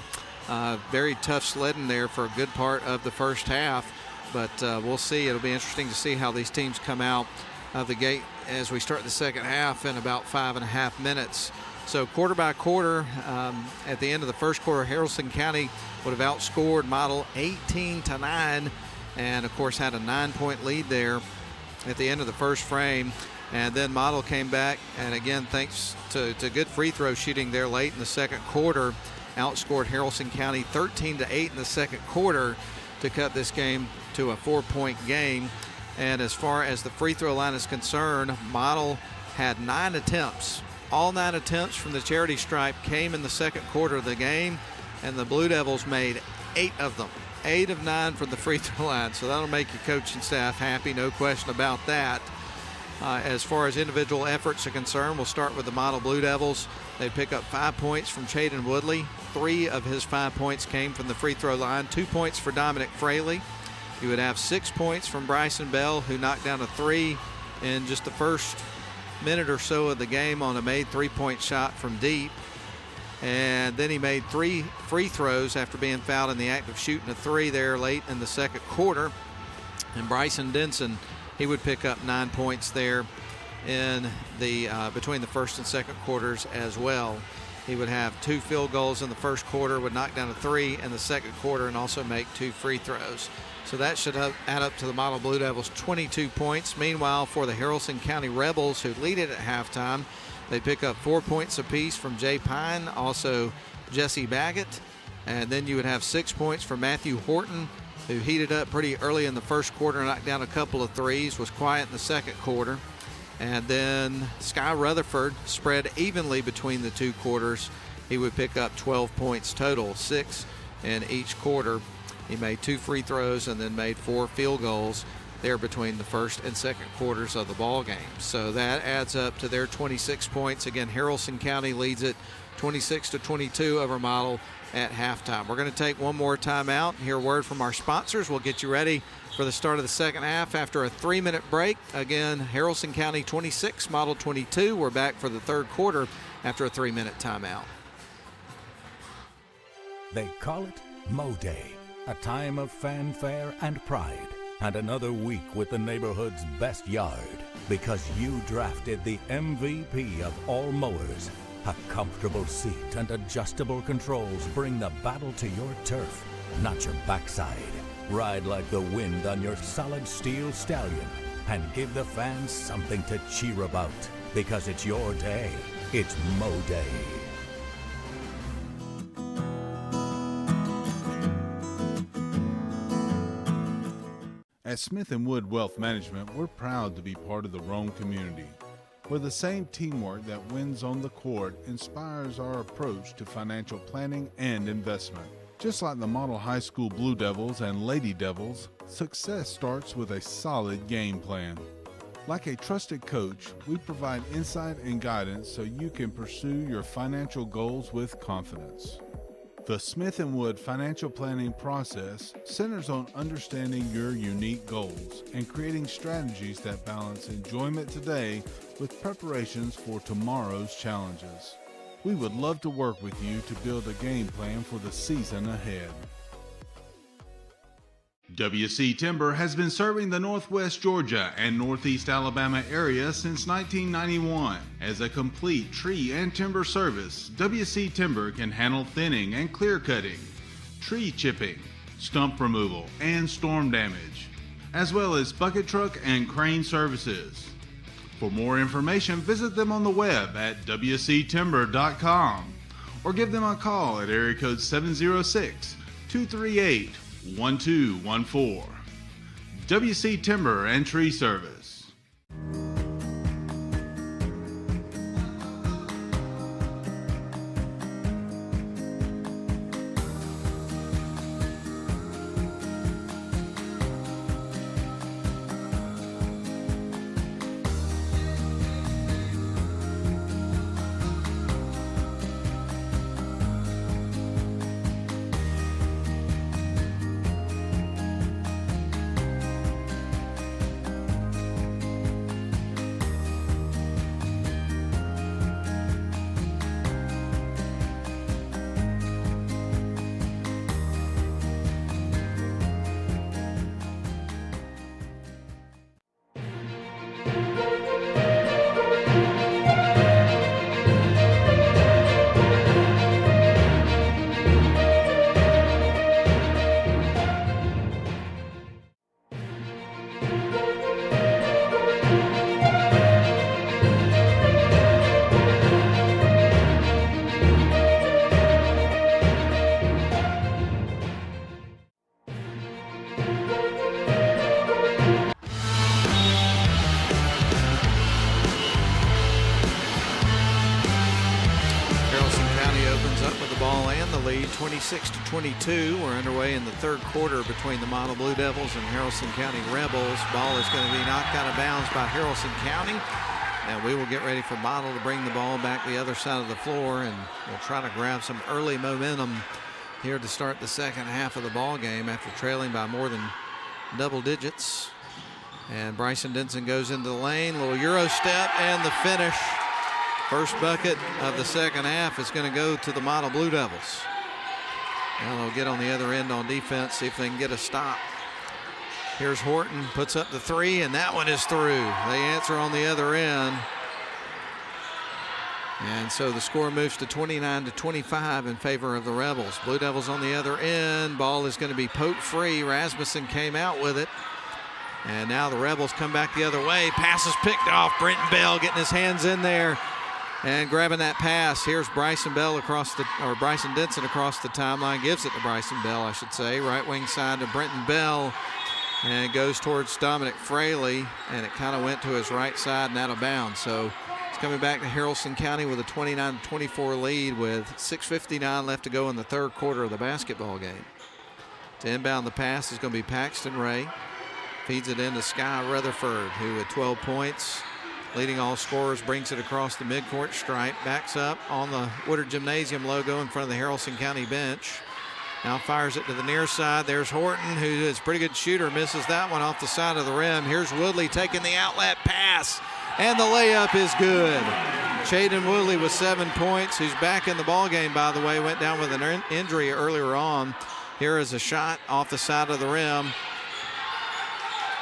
Very tough sledding there for a good part of the first half, but we'll see. It'll be interesting to see how these teams come out of the gate as we start the second half in about 5.5 minutes. So quarter by quarter, at the end of the first quarter, Haralson County would have outscored Model 18-9, and of course had a 9-point lead there at the end of the first frame. And then Model came back, and again, thanks to good free throw shooting there late in the second quarter, outscored Haralson County 13-8 in the second quarter to cut this game to a 4-point game. And as far as the free throw line is concerned, Model had 9 attempts. All 9 attempts from the charity stripe came in the second quarter of the game, and the Blue Devils made 8 of them. 8 of 9 from the free throw line, so that'll make your coaching staff happy, no question about that. As far as individual efforts are concerned, we'll start with the Model Blue Devils. They pick up 5 points from Chaden Woodley. 3 of his 5 points came from the free throw line. 2 points for Dominic Fraley. You would have 6 points from Bryson Bell, who knocked down a 3 in just the first minute or so of the game on a made 3-point shot from deep. And then he made 3 free throws after being fouled in the act of shooting a 3 there late in the second quarter. And Bryson Denson, he would pick up 9 points there in the between the first and second quarters as well. He would have 2 field goals in the first quarter, would knock down a 3 in the second quarter, and also make 2 free throws. So that should add up to the Model Blue Devils 22 points. Meanwhile, for the Haralson County Rebels, who lead it at halftime, they pick up 4 points apiece from Jay Pine, also Jesse Baggett. And then you would have 6 points for Matthew Horton, who heated up pretty early in the first quarter, knocked down a couple of threes, was quiet in the second quarter. And then Sky Rutherford spread evenly between the 2 quarters. He would pick up 12 points total, 6 in each quarter. He made 2 free throws and then made 4 field goals there between the first and second quarters of the ball game. So that adds up to their 26 points. Again, Haralson County leads it 26-22 over Model at halftime. We're going to take one more timeout and hear a word from our sponsors. We'll get you ready for the start of the second half after a 3-minute break. Again, Haralson County 26, Model 22. We're back for the third quarter after a 3-minute timeout. They call it Mo Day, a time of fanfare and pride, and another week with the neighborhood's best yard, because you drafted the MVP of all mowers. A comfortable seat and adjustable controls bring the battle to your turf, not your backside. Ride like the wind on your solid steel stallion and give the fans something to cheer about, because it's your day. It's Mo Day. At Smith & Wood Wealth Management, we're proud to be part of the Rome community, where the same teamwork that wins on the court inspires our approach to financial planning and investment. Just like the Model High School Blue Devils and Lady Devils, success starts with a solid game plan. Like a trusted coach, we provide insight and guidance so you can pursue your financial goals with confidence. The Smith & Wood financial planning process centers on understanding your unique goals and creating strategies that balance enjoyment today with preparations for tomorrow's challenges. We would love to work with you to build a game plan for the season ahead. WC Timber has been serving the Northwest Georgia and Northeast Alabama area since 1991. As a complete tree and timber service, WC Timber can handle thinning and clear cutting, tree chipping, stump removal, and storm damage, as well as bucket truck and crane services. For more information, visit them on the web at wctimber.com or give them a call at area code 706-238-1214. WC Timber and Tree Service. the ball and the lead, 26-22. We're underway in the third quarter between the Model Blue Devils and Haralson County Rebels. Ball is going to be knocked out of bounds by Haralson County. And we will get ready for Model to bring the ball back the other side of the floor, and we'll try to grab some early momentum here to start the second half of the ball game after trailing by more than double digits. And Bryson Denson goes into the lane, little Euro step, and the finish. First bucket of the second half is going to go to the Model Blue Devils. Now they'll get on the other end on defense, see if they can get a stop. Here's Horton, puts up the three, and that one is through. They answer on the other end. And so the score moves to 29-25 in favor of the Rebels. Blue Devils on the other end. Ball is going to be poked free. Rasmussen came out with it. And now the Rebels come back the other way. Pass is picked off. Brenton Bell getting his hands in there and grabbing that pass. Here's Bryson Denson across the timeline. Gives it to Bryson Bell, I should say. Right wing side to Brenton Bell. And it goes towards Dominic Fraley, and it kind of went to his right side and out of bounds. So it's coming back to Haralson County with a 29-24 lead with 6:59 left to go in the third quarter of the basketball game. To inbound the pass is going to be Paxton Ray. Feeds it into Sky Rutherford, who with 12 points, leading all scorers, brings it across the midcourt stripe, backs up on the Woodard Gymnasium logo in front of the Haralson County bench. Now fires it to the near side. There's Horton, who is a pretty good shooter, misses that one off the side of the rim. Here's Woodley taking the outlet pass, and the layup is good. Chaden Woodley with 7 points, who's back in the ball game, by the way, went down with an injury earlier on. Here is a shot off the side of the rim.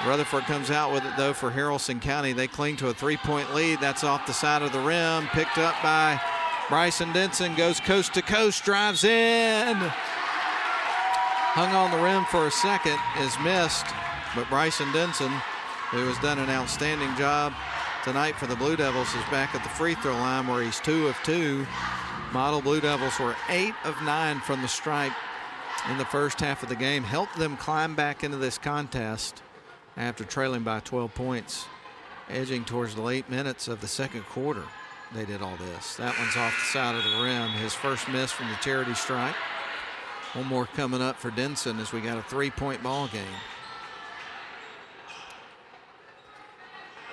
Rutherford comes out with it, though, for Haralson County. They cling to a 3-point lead. That's off the side of the rim, picked up by Bryson Denson, goes coast to coast, drives in. Hung on the rim for a second, is missed, but Bryson Denson, who has done an outstanding job tonight for the Blue Devils, is back at the free throw line where he's 2 of 2. Model Blue Devils were 8 of 9 from the stripe in the first half of the game, helped them climb back into this contest after trailing by 12 points, edging towards the late minutes of the second quarter. They did all this. That one's off the side of the rim, his first miss from the charity stripe. One more coming up for Denson as we got a 3-point ball game.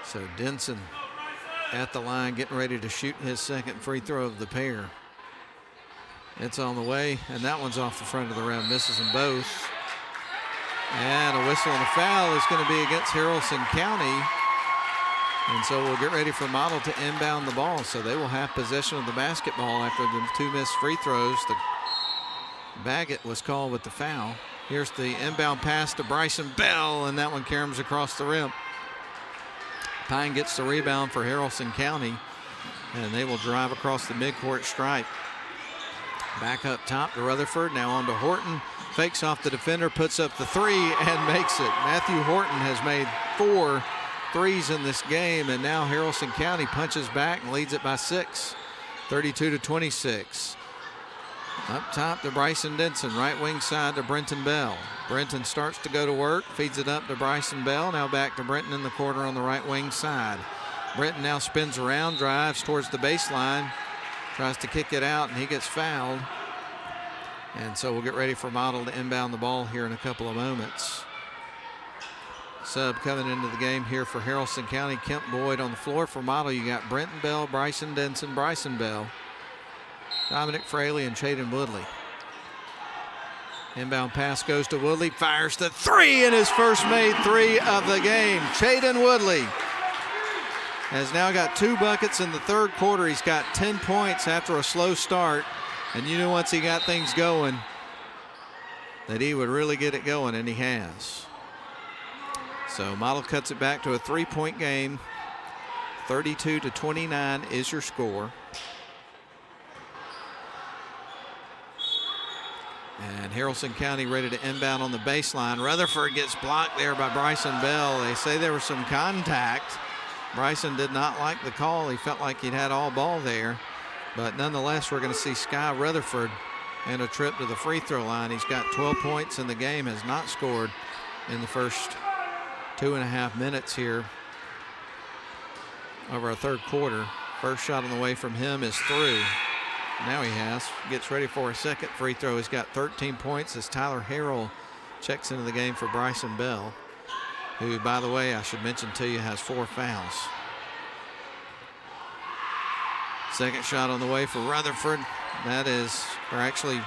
So Denson at the line, getting ready to shoot his second free throw of the pair. It's on the way, and that one's off the front of the rim. Misses them both. And a whistle and a foul is going to be against Haralson County. And so we'll get ready for Model to inbound the ball. So they will have possession of the basketball after the 2 missed free throws. Baggett was called with the foul. Here's the inbound pass to Bryson Bell, and that one caroms across the rim. Pine gets the rebound for Haralson County, and they will drive across the midcourt stripe. Back up top to Rutherford, now on to Horton. Fakes off the defender, puts up the three, and makes it. Matthew Horton has made 4 threes in this game, and now Haralson County punches back and leads it by 6, 32-26. Up top to Bryson Denson, right wing side to Brenton Bell. Brenton starts to go to work, feeds it up to Bryson Bell. Now back to Brenton in the corner on the right wing side. Brenton now spins around, drives towards the baseline, tries to kick it out, and he gets fouled. And so we'll get ready for Model to inbound the ball here in a couple of moments. Sub coming into the game here for Haralson County, Kemp Boyd. On the floor for Model, you got Brenton Bell, Bryson Denson, Bryson Bell, Dominic Fraley, and Chaden Woodley. Inbound pass goes to Woodley, fires the three, and his first made 3 of the game. Chaden Woodley has now got 2 buckets in the third quarter. He's got 10 points after a slow start. And you knew once he got things going that he would really get it going, and he has. So Model cuts it back to a 3-point game. 32-29 is your score. And Haralson County ready to inbound on the baseline. Rutherford gets blocked there by Bryson Bell. They say there was some contact. Bryson did not like the call. He felt like he'd had all ball there. But nonetheless, we're going to see Sky Rutherford and a trip to the free throw line. He's got 12 points in the game, has not scored in the first 2.5 minutes here of our third quarter. First shot on the way from him is through. Now he has. Gets ready for a second free throw. He's got 13 points as Tyler Harrell checks into the game for Bryson Bell, who, by the way, I should mention to you, has 4 fouls. Second shot on the way for Rutherford. That is, or actually,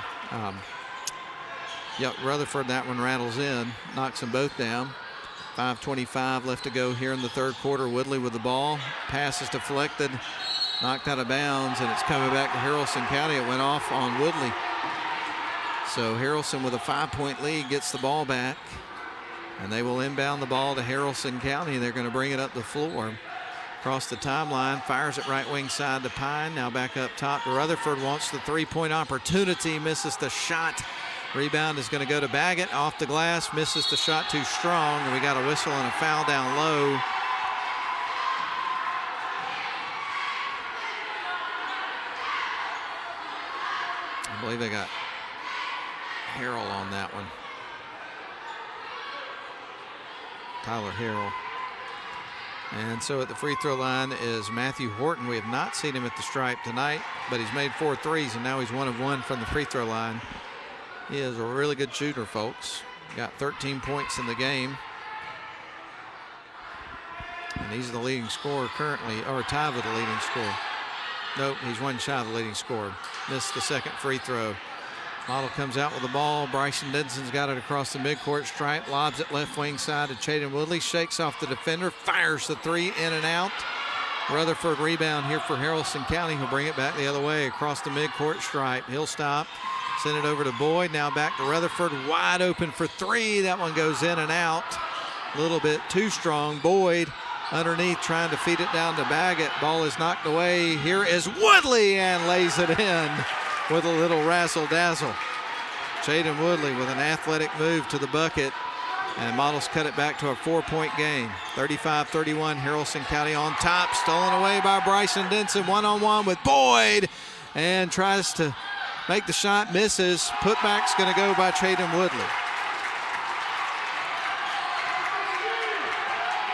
Rutherford, that one rattles in, knocks them both down. 5:25 left to go here in the third quarter. Woodley with the ball. Pass is deflected, knocked out of bounds, and it's coming back to Haralson County. It went off on Woodley. So Haralson with a 5-point lead gets the ball back, and they will inbound the ball to Haralson County. They're going to bring it up the floor. Across the timeline, fires it right wing side to Pine. Now back up top to Rutherford. Wants the 3-point opportunity, misses the shot. Rebound is going to go to Baggett, off the glass, misses the shot too strong, and we got a whistle and a foul down low. I believe they got Harrell on that one. Tyler Harrell. And so at the free throw line is Matthew Horton. We have not seen him at the stripe tonight, but he's made 4 threes, and now he's 1 of 1 from the free throw line. He is a really good shooter, folks. Got 13 points in the game. And he's the leading scorer currently, or tied with the leading scorer. Nope, he's 1 shy of the leading scorer. Missed the second free throw. Model comes out with the ball. Bryson Denson's got it across the midcourt stripe. Lobs it left wing side to Chaden Woodley. Shakes off the defender. Fires the 3 in and out. Rutherford rebound here for Haralson County. He'll bring it back the other way across the midcourt stripe. He'll stop. Send it over to Boyd. Now back to Rutherford. Wide open for 3. That one goes in and out. A little bit too strong. Boyd underneath trying to feed it down to Baggett. Ball is knocked away. Here is Woodley and lays it in with a little razzle-dazzle. Chaden Woodley with an athletic move to the bucket. And Models cut it back to a 4-point game. 35-31, Haralson County on top. Stolen away by Bryson Denson. One-on-one with Boyd. And tries to make the shot, misses. Putback's going to go by Chaden Woodley.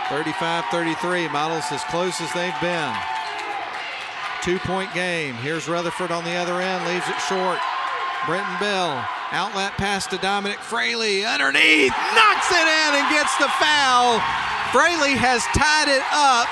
35-33, Models as close as they've been. 2-point game. Here's Rutherford on the other end, leaves it short. Brenton Bell, outlet pass to Dominic Fraley, underneath, knocks it in and gets the foul. Fraley has tied it up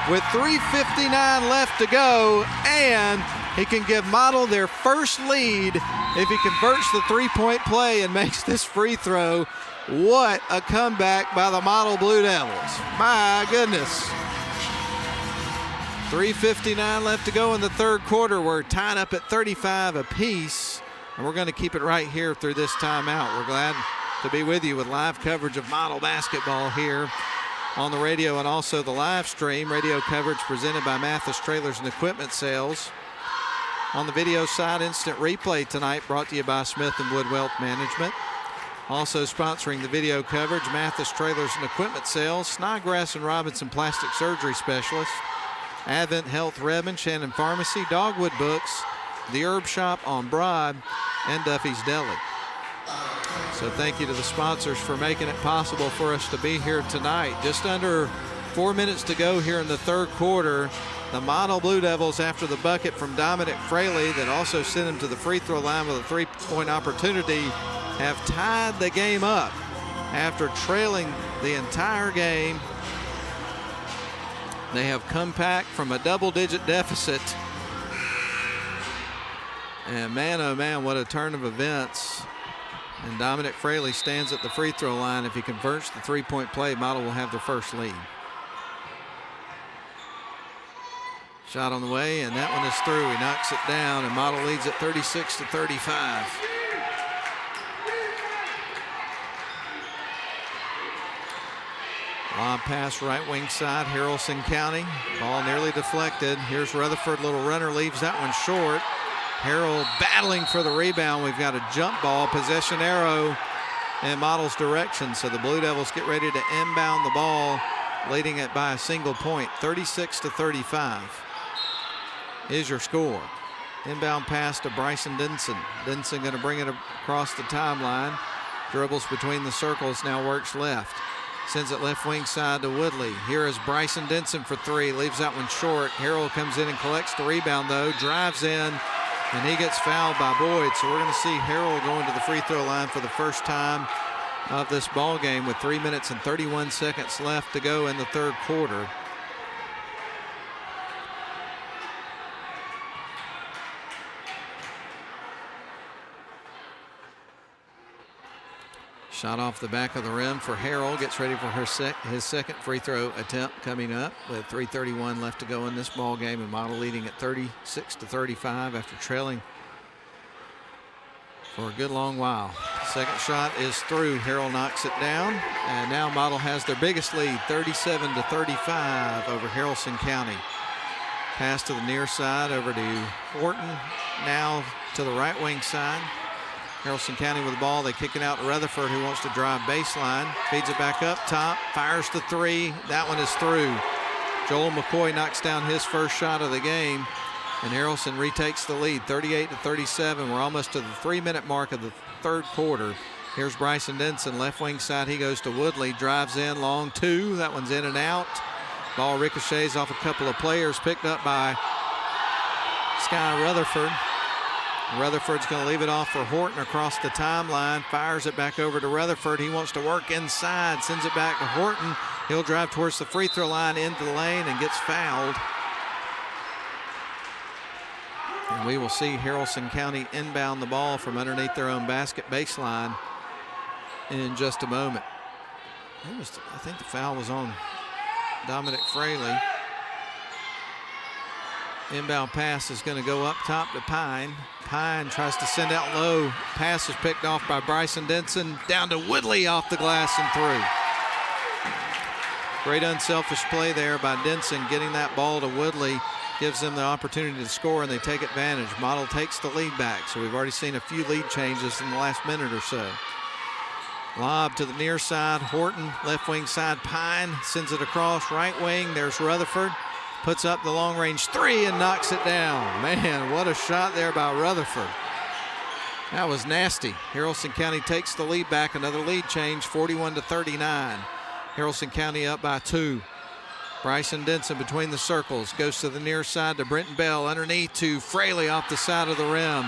with 3:59 left to go, and he can give Model their first lead if he converts the 3-point play and makes this free throw. What a comeback by the Model Blue Devils. My goodness. 3:59 left to go in the third quarter. We're tied up at 35 apiece, and we're going to keep it right here through this timeout. We're glad to be with you with live coverage of Model basketball here on the radio and also the live stream. Radio coverage presented by Mathis Trailers and Equipment Sales. On the video side, instant replay tonight brought to you by Smith & Wood Wealth Management. Also sponsoring the video coverage, Mathis Trailers and Equipment Sales, Snodgrass and Robinson Plastic Surgery Specialist, Advent Health Redmond, Shannon Pharmacy, Dogwood Books, The Herb Shop on Broad, and Duffy's Deli. So thank you to the sponsors for making it possible for us to be here tonight. Just under 4 minutes to go here in the third quarter. The Model Blue Devils, after the bucket from Dominic Fraley that also sent him to the free throw line with a 3-point opportunity, have tied the game up after trailing the entire game. They have come back from a double-digit deficit. And man, oh man, what a turn of events. And Dominic Fraley stands at the free throw line. If he converts the 3-point play, Model will have their first lead. Shot on the way, and that one is through. He knocks it down, and Model leads at 36-35. Lob pass right wing side, Haralson County. Ball nearly deflected. Here's Rutherford, little runner, leaves that one short. Harrell battling for the rebound. We've got a jump ball, possession arrow in Model's direction. So the Blue Devils get ready to inbound the ball, leading it by a single point, 36-35 is your score. Inbound pass to Bryson Denson. Denson going to bring it across the timeline. Dribbles between the circles, now works left. Sends it left wing side to Woodley. Here is Bryson Denson for 3. Leaves that one short. Harrell comes in and collects the rebound though. Drives in And he gets fouled by Boyd. So we're going to see Harrell going to the free throw line for the first time of this ball game with 3 minutes and 31 seconds left to go in the third quarter. Shot off the back of the rim for Harrell. Gets ready for his second free throw attempt coming up with 3:31 left to go in this ball game, and Model leading at 36-35 after trailing for a good long while. Second shot is through. Harrell knocks it down, and now Model has their biggest lead, 37-35 over Haralson County. Pass to the near side over to Horton, now to the right wing side. Haralson County with the ball. They kick it out to Rutherford, who wants to drive baseline. Feeds it back up top. Fires the three. That one is through. Joel McCoy knocks down his first shot of the game, and Haralson retakes the lead, 38-37. We're almost to the 3-minute mark of the third quarter. Here's Bryson Denson, left wing side. He goes to Woodley. Drives in, long two. That one's in and out. Ball ricochets off a couple of players. Picked up by Sky Rutherford. Rutherford's going to leave it off for Horton across the timeline. Fires it back over to Rutherford. He wants to work inside. Sends it back to Horton. He'll drive towards the free throw line into the lane and gets fouled. And we will see Haralson County inbound the ball from underneath their own basket baseline in just a moment. I think the foul was on Dominic Fraley. Inbound pass is going to go up top to Pine. Pine tries to send out low. Pass is picked off by Bryson Denson. Down to Woodley off the glass and through. Great unselfish play there by Denson. Getting that ball to Woodley gives them the opportunity to score, and they take advantage. Model takes the lead back, so we've already seen a few lead changes in the last minute or so. Lob to the near side. Horton, left wing side. Pine sends it across right wing. There's Rutherford. Puts up the long-range three and knocks it down. Man, what a shot there by Rutherford. That was nasty. Haralson County takes the lead back. Another lead change, 41-39. Haralson County up by 2. Bryson Denson between the circles. Goes to the near side to Brenton Bell. Underneath to Fraley off the side of the rim.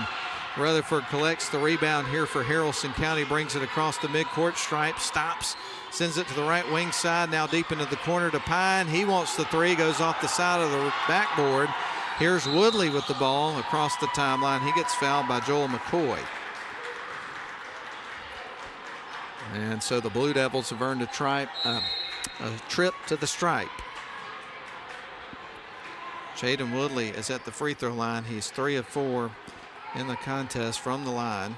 Rutherford collects the rebound here for Haralson County. Brings it across the midcourt stripe. Stops. Sends it to the right wing side, now deep into the corner to Pine. He wants the three, goes off the side of the backboard. Here's Woodley with the ball across the timeline. He gets fouled by Joel McCoy. And so the Blue Devils have earned a trip to the stripe. Jaden Woodley is at the free throw line. He's 3 of 4 in the contest from the line.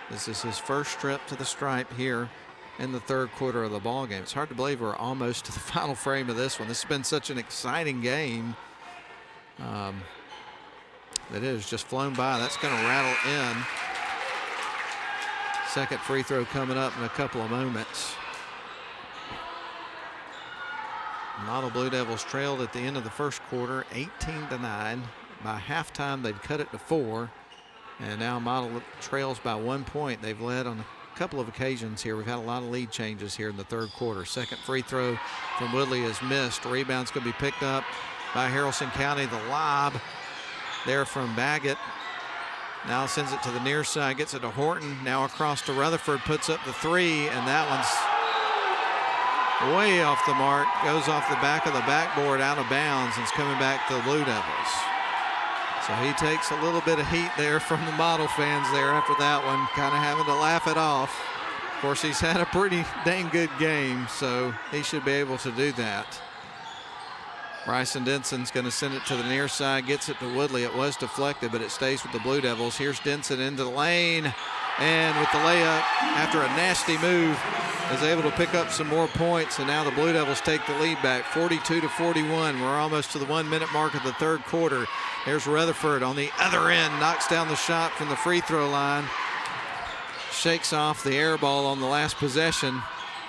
This is his first trip to the stripe here in the third quarter of the ball game. It's hard to believe we're almost to the final frame of this one. This has been such an exciting game that it has just flown by. That's going to rattle in. Second free throw coming up in a couple of moments. Model Blue Devils trailed at the end of the first quarter, 18-9. By halftime, they'd cut it to 4, and now Model trails by 1 point. They've led on a couple of occasions here. We've had a lot of lead changes here in the third quarter. Second free throw from Woodley is missed. Rebound's going to be picked up by Haralson County. The lob there from Baggett. Now sends it to the near side, gets it to Horton. Now across to Rutherford, puts up the three, and that one's way off the mark. Goes off the back of the backboard, out of bounds, and it's coming back to the Blue Devils. So he takes a little bit of heat there from the Model fans there after that one, kind of having to laugh it off. Of course, he's had a pretty dang good game, so he should be able to do that. Bryson Denson's going to send it to the near side, gets it to Woodley. It was deflected, but it stays with the Blue Devils. Here's Denson into the lane, and with the layup, after a nasty move, is able to pick up some more points, and now the Blue Devils take the lead back, 42-41. We're almost to the 1 minute mark of the third quarter. There's Rutherford on the other end, knocks down the shot from the free throw line. Shakes off the air ball on the last possession.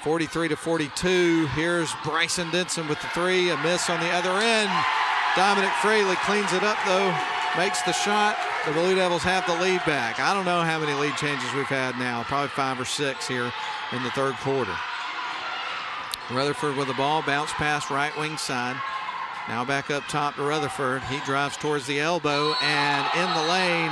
43-42. Here's Bryson Denson with the three, a miss on the other end. Dominic Fraley cleans it up though, makes the shot. The Blue Devils have the lead back. I don't know how many lead changes we've had now, probably 5 or 6 here in the third quarter. Rutherford with the ball, bounce pass right wing side. Now back up top to Rutherford. He drives towards the elbow and in the lane.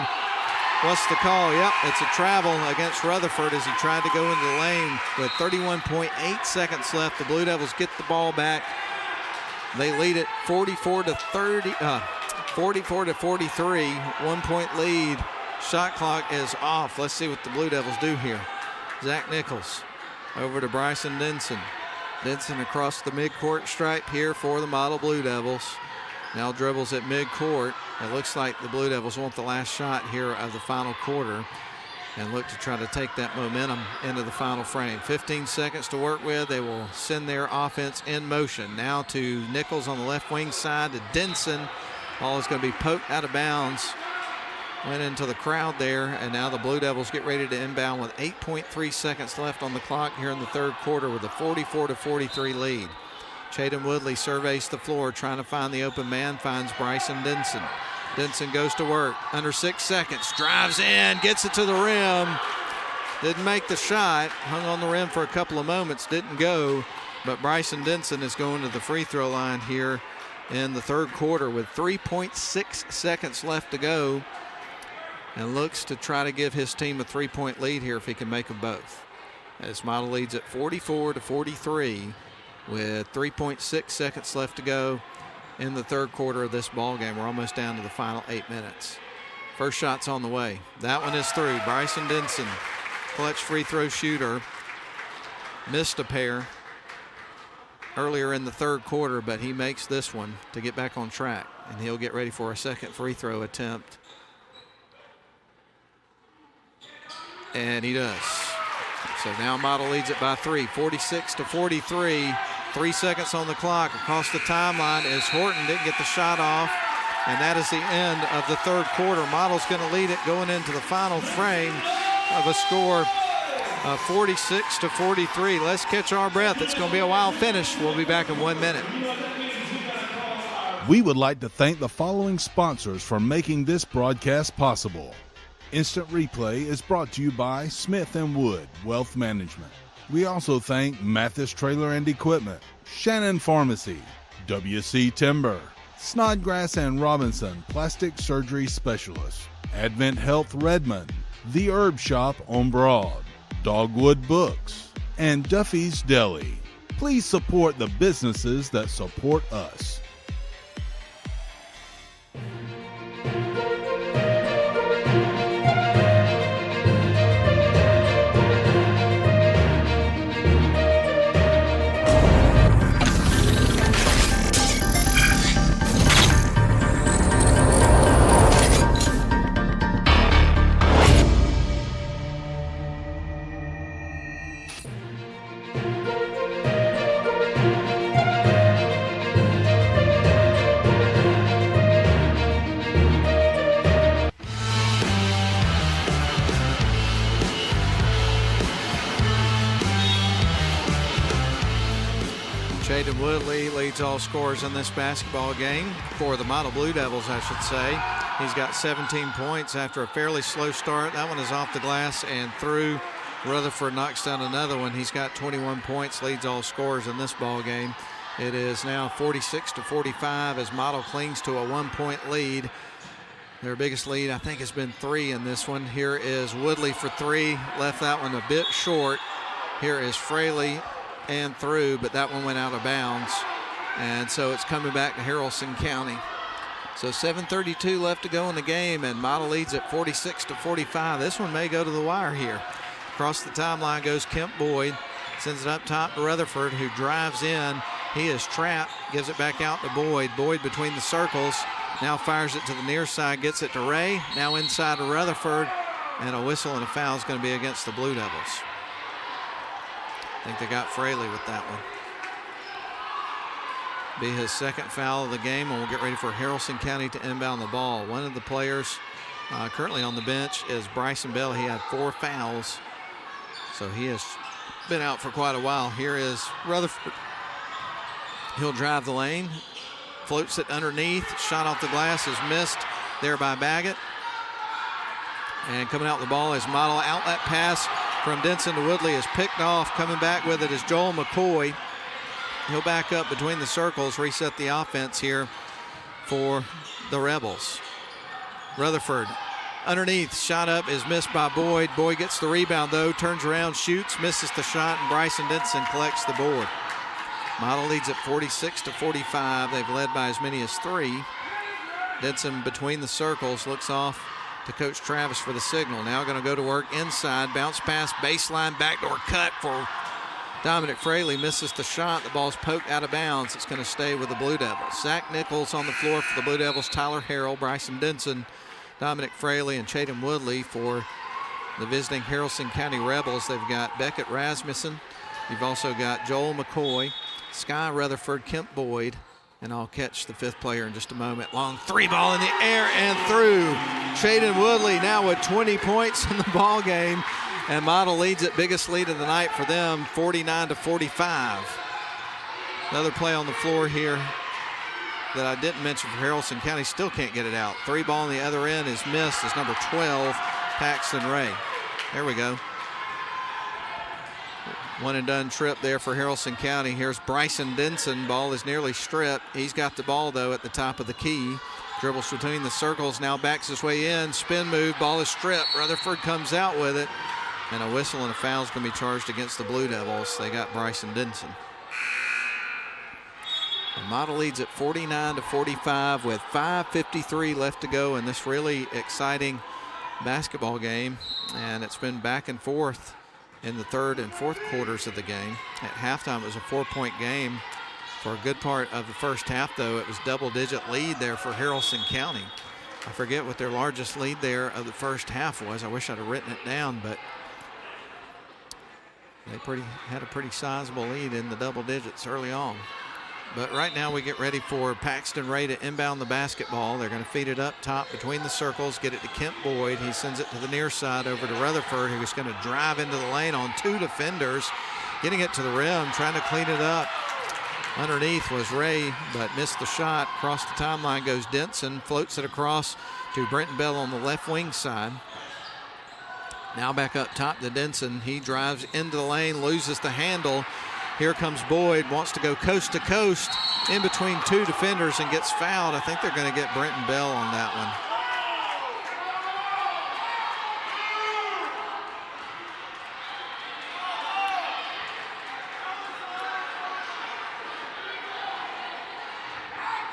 What's the call? Yep, it's a travel against Rutherford as he tried to go into the lane with 31.8 seconds left. The Blue Devils get the ball back. They lead it 44 to 43, 1 point lead. Shot clock is off. Let's see what the Blue Devils do here. Zach Nichols over to Bryson Denson. Denson across the midcourt stripe here for the model Blue Devils. Now dribbles at midcourt. It looks like the Blue Devils want the last shot here of the final quarter and look to try to take that momentum into the final frame. 15 seconds to work with. They will send their offense in motion. Now to Nichols on the left wing side to Denson. Ball is going to be poked out of bounds. Went into the crowd there, and now the Blue Devils get ready to inbound with 8.3 seconds left on the clock here in the third quarter with a 44 to 43 lead. Chaden Woodley surveys the floor, trying to find the open man, finds Bryson Denson. Denson goes to work, under 6 seconds, drives in, gets it to the rim. Didn't make the shot, hung on the rim for a couple of moments, didn't go, but Bryson Denson is going to the free throw line here in the third quarter with 3.6 seconds left to go, and looks to try to give his team a 3-point lead here if he can make them both. As Model leads at 44 to 43 with 3.6 seconds left to go in the third quarter of this ball game. We're almost down to the final 8 minutes. First shot's on the way. That one is through. Bryson Denson, clutch free throw shooter, missed a pair earlier in the third quarter, but he makes this one to get back on track, and he'll get ready for a second free throw attempt. And he does. So now Model leads it by 3, 46 to 43. 3 seconds on the clock. Across the timeline as Horton didn't get the shot off. And that is the end of the third quarter. Model's going to lead it going into the final frame of a score of 46 to 43. Let's catch our breath. It's going to be a wild finish. We'll be back in 1 minute. We would like to thank the following sponsors for making this broadcast possible. Instant Replay is brought to you by Smith & Wood Wealth Management. We also thank Mathis Trailer and Equipment, Shannon Pharmacy, WC Timber, Snodgrass and Robinson Plastic Surgery Specialists, Advent Health Redmond, The Herb Shop on Broad, Dogwood Books, and Duffy's Deli. Please support the businesses that support us. Jaden Woodley leads all scorers in this basketball game for the Model Blue Devils, I should say. He's got 17 points after a fairly slow start. That one is off the glass and through. Rutherford knocks down another one. He's got 21 points, leads all scorers in this ball game. It is now 46 to 45 as Model clings to a 1 point lead. Their biggest lead, I think, has been 3 in this one. Here is Woodley for 3, left that one a bit short. Here is Fraley and through, but that one went out of bounds. And so it's coming back to Haralson County. So 7:32 left to go in the game, and Model leads at 46 to 45. This one may go to the wire here. Across the timeline goes Kemp Boyd, sends it up top to Rutherford, who drives in. He is trapped, gives it back out to Boyd. Boyd between the circles, now fires it to the near side, gets it to Ray, now inside to Rutherford, and a whistle and a foul is going to be against the Blue Devils. I think they got Fraley with that one. Be his second foul of the game, and we'll get ready for Haralson County to inbound the ball. One of the players currently on the bench is Bryson Bell. He had 4 fouls, so he has been out for quite a while. Here is Rutherford. He'll drive the lane, floats it underneath. Shot off the glass is missed there by Baggett. And coming out the ball is Model. Outlet pass from Denson to Woodley is picked off. Coming back with it is Joel McCoy. He'll back up between the circles, reset the offense here for the Rebels. Rutherford underneath, shot up is missed by Boyd. Boyd gets the rebound though, turns around, shoots, misses the shot, and Bryson Denson collects the board. Model leads at 46-45. They've led by as many as 3. Denson between the circles, looks off to Coach Travis for the signal. Now going to go to work inside, bounce pass, baseline, backdoor cut for Dominic Fraley, misses the shot. The ball's poked out of bounds. It's going to stay with the Blue Devils. Zach Nichols on the floor for the Blue Devils, Tyler Harrell, Bryson Denson, Dominic Fraley, and Chaden Woodley for the visiting Haralson County Rebels. They've got Beckett Rasmussen. You've also got Joel McCoy, Sky Rutherford, Kemp Boyd, and I'll catch the 5th player in just a moment. Long 3 ball in the air and through. Chaden Woodley now with 20 points in the ball game, and Model leads it, biggest lead of the night for them, 49-45. Another play on the floor here that I didn't mention for Haralson County, still can't get it out. 3 ball on the other end is missed. It's number 12, Paxton Ray. There we go. One and done trip there for Haralson County. Here's Bryson Denson. Ball is nearly stripped. He's got the ball though at the top of the key. Dribbles between the circles, now backs his way in. Spin move, ball is stripped. Rutherford comes out with it. And a whistle and a foul is going to be charged against the Blue Devils. They got Bryson Denson. The Model leads at 49-45 with 5:53 left to go in this really exciting basketball game. And it's been back and forth in the 3rd and 4th quarters of the game. At halftime, it was a 4-point game. For a good part of the first half, though, it was double-digit lead there for Haralson County. I forget what their largest lead there of the first half was. I wish I'd have written it down, but they had a pretty sizable lead in the double digits early on. But right now we get ready for Paxton Ray to inbound the basketball. They're going to feed it up top between the circles, get it to Kemp Boyd. He sends it to the near side over to Rutherford, who's going to drive into the lane on 2 defenders, getting it to the rim, trying to clean it up. Underneath was Ray, but missed the shot. Across the timeline goes Denson, floats it across to Brenton Bell on the left wing side. Now back up top to Denson. He drives into the lane, loses the handle. Here comes Boyd, wants to go coast to coast in between 2 defenders and gets fouled. I think they're going to get Brenton Bell on that one.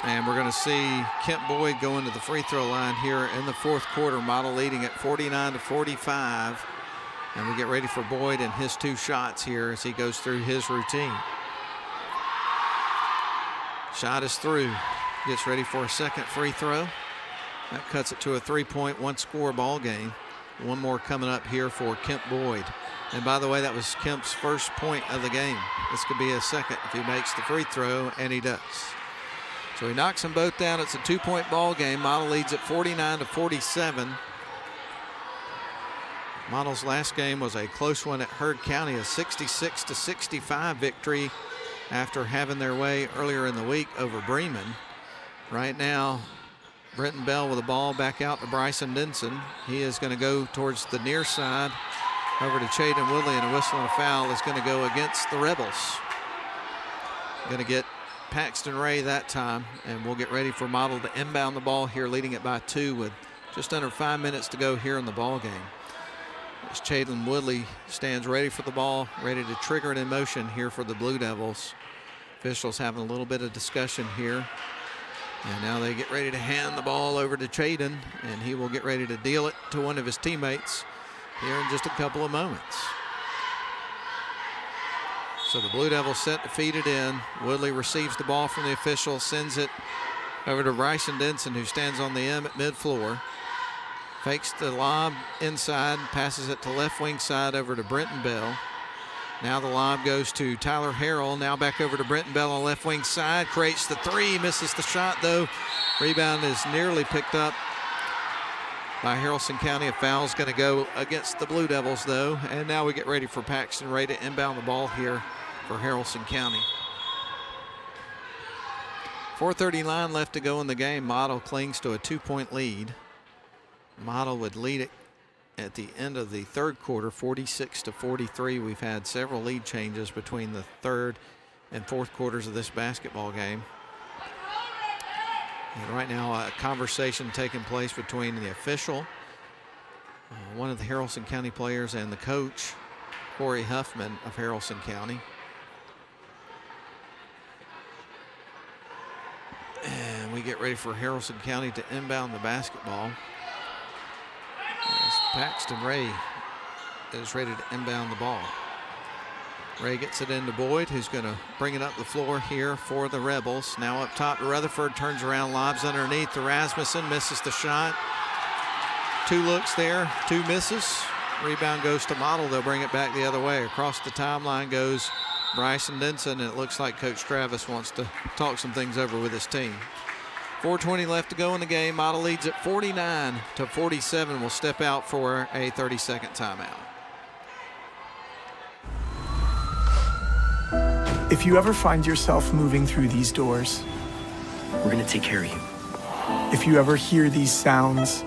And we're going to see Kemp Boyd go into the free throw line here in the 4th quarter. Model leading at 49-45. And we get ready for Boyd and his 2 shots here as he goes through his routine. Shot is through. Gets ready for a second free throw. That cuts it to a 3-point, 1-score ball game. One more coming up here for Kemp Boyd. And by the way, that was Kemp's first point of the game. This could be a second if he makes the free throw, and he does. So he knocks them both down. It's a 2-point ball game. Model leads at 49-47. Model's last game was a close one at Heard County, a 66-65 victory after having their way earlier in the week over Bremen. Right now, Brenton Bell with the ball back out to Bryson Denson. He is going to go towards the near side over to Chaden Woodley, and a whistle and a foul is going to go against the Rebels. Going to get Paxton Ray that time, and we'll get ready for Model to inbound the ball here, leading it by 2 with just under 5 minutes to go here in the ball game. As Chaden Woodley stands ready for the ball, ready to trigger it in motion here for the Blue Devils. Officials having a little bit of discussion here. And now they get ready to hand the ball over to Chaden, and he will get ready to deal it to one of his teammates here in just a couple of moments. So the Blue Devils set to feed it in. Woodley receives the ball from the official, sends it over to Bryson Denson, who stands on the M at mid-floor. Fakes the lob inside, passes it to left wing side over to Brenton Bell. Now the lob goes to Tyler Harrell. Now back over to Brenton Bell on left wing side. Creates the 3, misses the shot though. Rebound is nearly picked up by Haralson County. A foul is going to go against the Blue Devils though. And now we get ready for Paxton Ray to inbound the ball here for Haralson County. 4:39 left to go in the game. Model clings to a 2-point lead. Model would lead it at the end of the 3rd quarter, 46-43. We've had several lead changes between the 3rd and fourth quarters of this basketball game. And right now, a conversation taking place between the official, one of the Haralson County players, and the coach, Corey Huffman of Haralson County. And we get ready for Haralson County to inbound the basketball. As Paxton Ray is ready to inbound the ball. Ray gets it into Boyd, who's going to bring it up the floor here for the Rebels. Now up top to Rutherford, turns around, lobs underneath to Rasmussen, misses the shot. 2 looks there, 2 misses. Rebound goes to Model. They'll bring it back the other way. Across the timeline goes Bryson Denson, and it looks like Coach Travis wants to talk some things over with his team. 4:20 left to go in the game. Model leads at 49-47. Will step out for a 30-second timeout. If you ever find yourself moving through these doors, We're gonna take care of you. if you ever hear these sounds,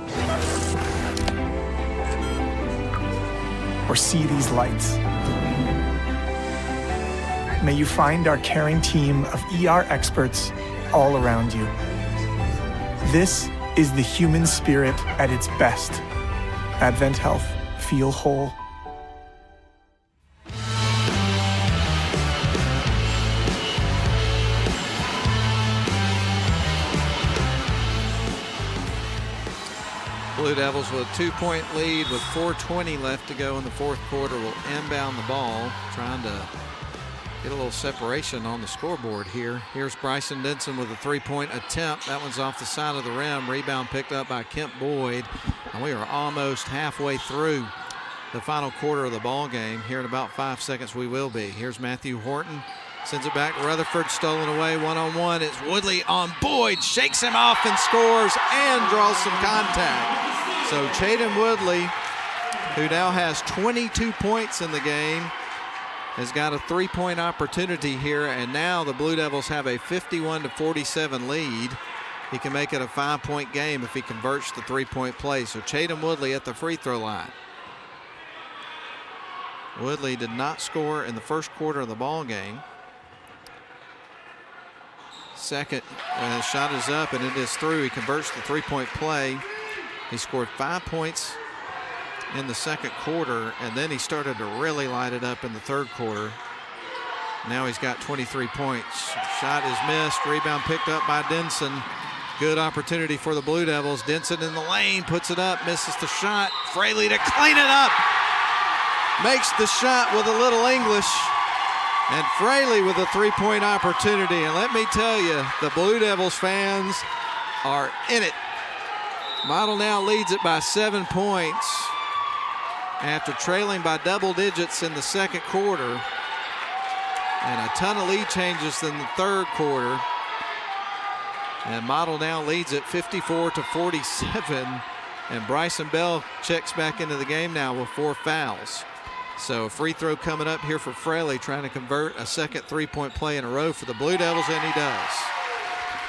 or see these lights, may you find our caring team of ER experts all around you. This is the human spirit at its best. Advent Health. Feel whole. Blue Devils with a 2-point lead with 4:20 left to go in the fourth quarter will inbound the ball, trying to get a little separation on the scoreboard here. Here's Bryson Denson with a 3-point attempt. That one's off the side of the rim. Rebound picked up by Kemp Boyd. And we are almost halfway through the final quarter of the ball game. Here in about 5 seconds we will be. Here's Matthew Horton. Sends it back to Rutherford, stolen away, one-on-one. It's Woodley on Boyd, shakes him off and scores and draws some contact. So Chaden Woodley, who now has 22 points in the game, has got a 3-point opportunity here, and now the Blue Devils have a 51-47 lead. He can make it a 5-point game if he converts the 3-point play. So Chaden Woodley at the free throw line. Woodley did not score in the first quarter of the ball game. Second shot is up and it is through. He converts the 3-point play. He scored 5 points in the second quarter, and then he started to really light it up in the third quarter. Now he's got 23 points. Shot is missed. Rebound picked up by Denson. Good opportunity for the Blue Devils. Denson in the lane, puts it up, misses the shot. Fraley to clean it up. Makes the shot with a little English. And Fraley with a 3-point opportunity. And let me tell you, the Blue Devils fans are in it. Model now leads it by 7 points after trailing by double digits in the second quarter. And a ton of lead changes in the third quarter. And Model now leads it 54-47. And Bryson Bell checks back into the game now with 4 fouls. So a free throw coming up here for Fraley, trying to convert a second 3-point play in a row for the Blue Devils, and he does.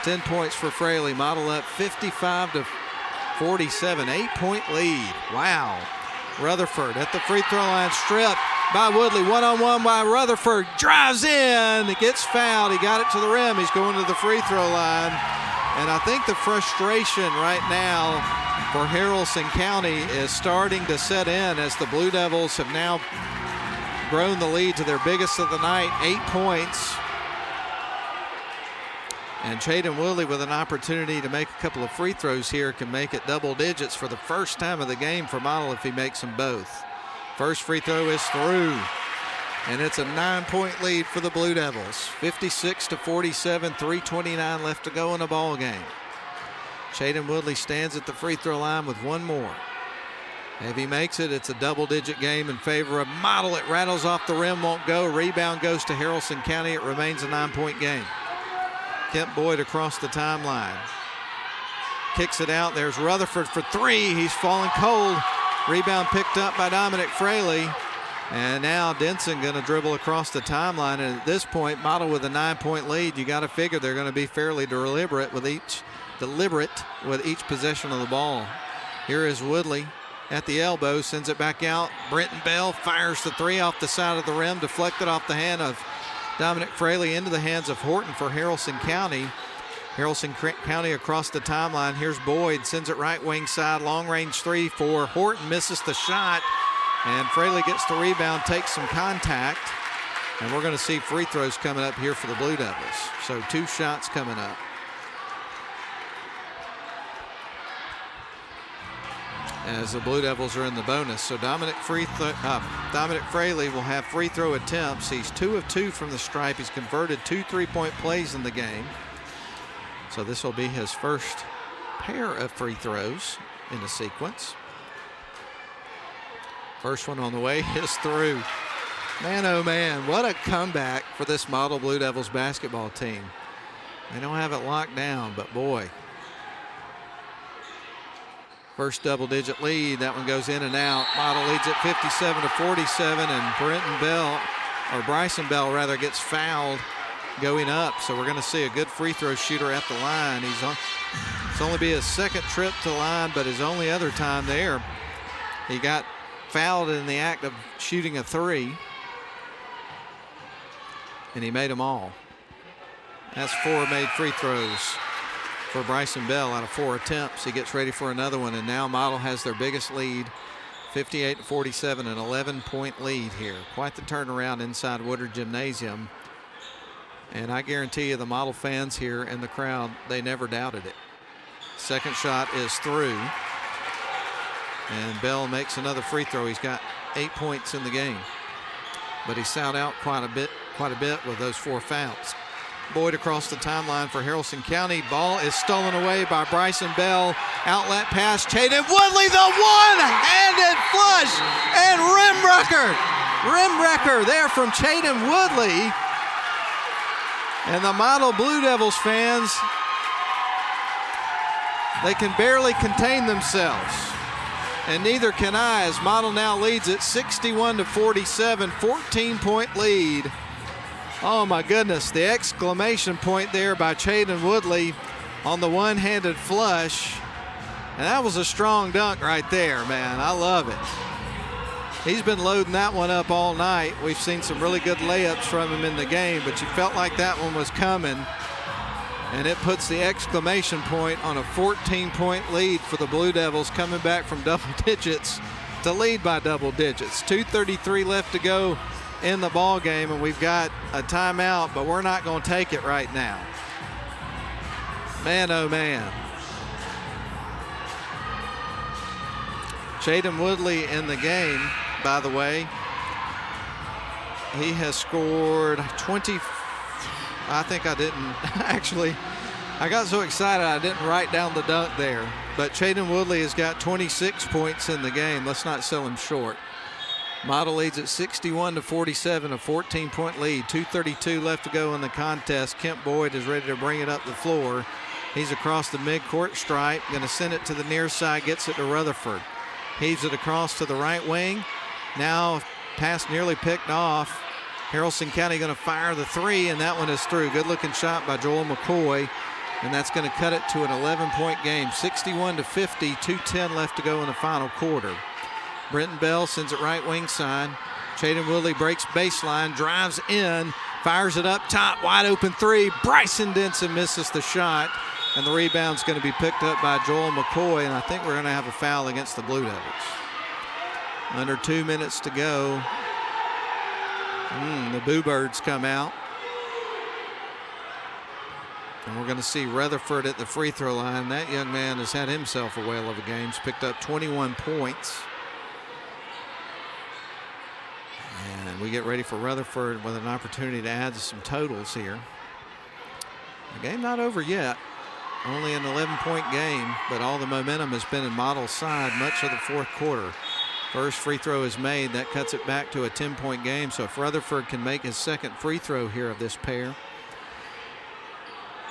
10 points for Fraley. Model up 55-47, 8-point lead. Wow. Rutherford at the free throw line, stripped by Woodley. One-on-one by Rutherford. Drives in. It gets fouled. He got it to the rim. He's going to the free throw line. And I think the frustration right now for Haralson County is starting to set in as the Blue Devils have now grown the lead to their biggest of the night, 8 points. And Chaden Woodley with an opportunity to make a couple of free throws here can make it double digits for the first time of the game for Model if he makes them both. First free throw is through. And it's a 9-point lead for the Blue Devils. 56-47, 3:29 left to go in the ball game. Chaden Woodley stands at the free throw line with one more. If he makes it, it's a double-digit game in favor of Model. It rattles off the rim, won't go. Rebound goes to Haralson County. It remains a 9-point game. Kemp Boyd across the timeline. Kicks it out. There's Rutherford for 3. He's falling cold. Rebound picked up by Dominic Fraley. And now Denson going to dribble across the timeline. And at this point, Model with a 9-point lead. You got to figure they're going to be fairly deliberate with each possession of the ball. Here is Woodley at the elbow, sends it back out. Brenton Bell fires the 3 off the side of the rim, deflected off the hand of Dominic Fraley into the hands of Horton for Haralson County. Haralson County across the timeline. Here's Boyd, sends it right wing side, long range three for Horton, misses the shot, and Fraley gets the rebound, takes some contact, and we're going to see free throws coming up here for the Blue Devils. So 2 shots coming up. As the Blue Devils are in the bonus. So Dominic Fraley will have free throw attempts. He's 2 of 2 from the stripe. He's converted 2 3-point plays in the game. So this will be his first pair of free throws in a sequence. First one on the way is through. Man, oh man, what a comeback for this model Blue Devils basketball team. They don't have it locked down, but boy. First double-digit lead. That one goes in and out. Model leads at 57-47, and Bryson Bell gets fouled going up. So we're going to see a good free throw shooter at the line. It's only be his second trip to the line, but his only other time there. He got fouled in the act of shooting a 3, and he made them all. That's 4 made free throws for Bryson Bell out of 4 attempts. He gets ready for another one, and now Model has their biggest lead, 58-47, an 11-point lead here. Quite the turnaround inside Woodard Gymnasium. And I guarantee you the Model fans here in the crowd, they never doubted it. Second shot is through. And Bell makes another free throw. He's got 8 points in the game. But he fouled out quite a bit with those 4 fouls. Boyd across the timeline for Haralson County. Ball is stolen away by Bryson Bell. Outlet pass, Chaden Woodley, the one-handed flush, and rim wrecker there from Chaden Woodley. And the Model Blue Devils fans, they can barely contain themselves. And neither can I, as Model now leads at 61-47, 14-point lead. Oh my goodness, the exclamation point there by Chaden Woodley on the one-handed flush. And that was a strong dunk right there, man. I love it. He's been loading that one up all night. We've seen some really good layups from him in the game, but you felt like that one was coming. And it puts the exclamation point on a 14-point lead for the Blue Devils, coming back from double digits to lead by double digits. 2:33 left to go in the ball game, and we've got a timeout, but we're not going to take it right now. Man, oh man. Chaden Woodley in the game, by the way. He has scored 20. I think I didn't actually. I got so excited I didn't write down the dunk there. But Chaden Woodley has got 26 points in the game. Let's not sell him short. Model leads at 61-47, a 14-point lead. 2:32 left to go in the contest. Kent Boyd is ready to bring it up the floor. He's across the midcourt stripe, going to send it to the near side, gets it to Rutherford. Heaves it across to the right wing. Now pass nearly picked off. Haralson County going to fire the 3, and that one is through. Good looking shot by Joel McCoy, and that's going to cut it to an 11-point game. 61-50, 2:10 left to go in the final quarter. Brenton Bell sends it right wing side. Chaden Woodley breaks baseline, drives in, fires it up top, wide open 3. Bryson Denson misses the shot, and the rebound's going to be picked up by Joel McCoy, and I think we're going to have a foul against the Blue Devils. Under 2 minutes to go. The Boo Birds come out. And we're going to see Rutherford at the free throw line. That young man has had himself a whale of a game. He's picked up 21 points. And we get ready for Rutherford with an opportunity to add some totals here. The game not over yet. Only an 11-point game, but all the momentum has been in Model's side much of the fourth quarter. First free throw is made. That cuts it back to a 10-point game. So if Rutherford can make his second free throw here of this pair,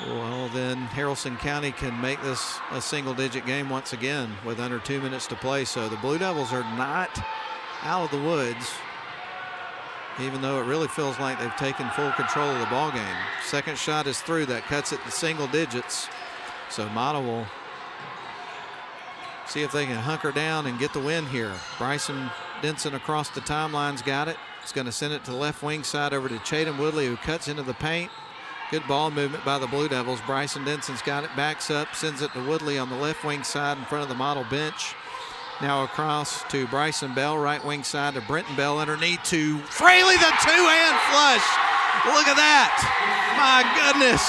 well, then Haralson County can make this a single-digit game once again with under 2 minutes to play. So the Blue Devils are not out of the woods, even though it really feels like they've taken full control of the ball game. Second shot is through. That cuts it to single digits. So Model will see if they can hunker down and get the win here. Bryson Denson across the timeline's got it. He's going to send it to the left wing side over to Chaden Woodley, who cuts into the paint. Good ball movement by the Blue Devils. Bryson Denson's got it, backs up, sends it to Woodley on the left wing side in front of the model bench. Now across to Bryson Bell, right wing side to Brenton Bell underneath to Fraley, the two-hand flush. Look at that. My goodness.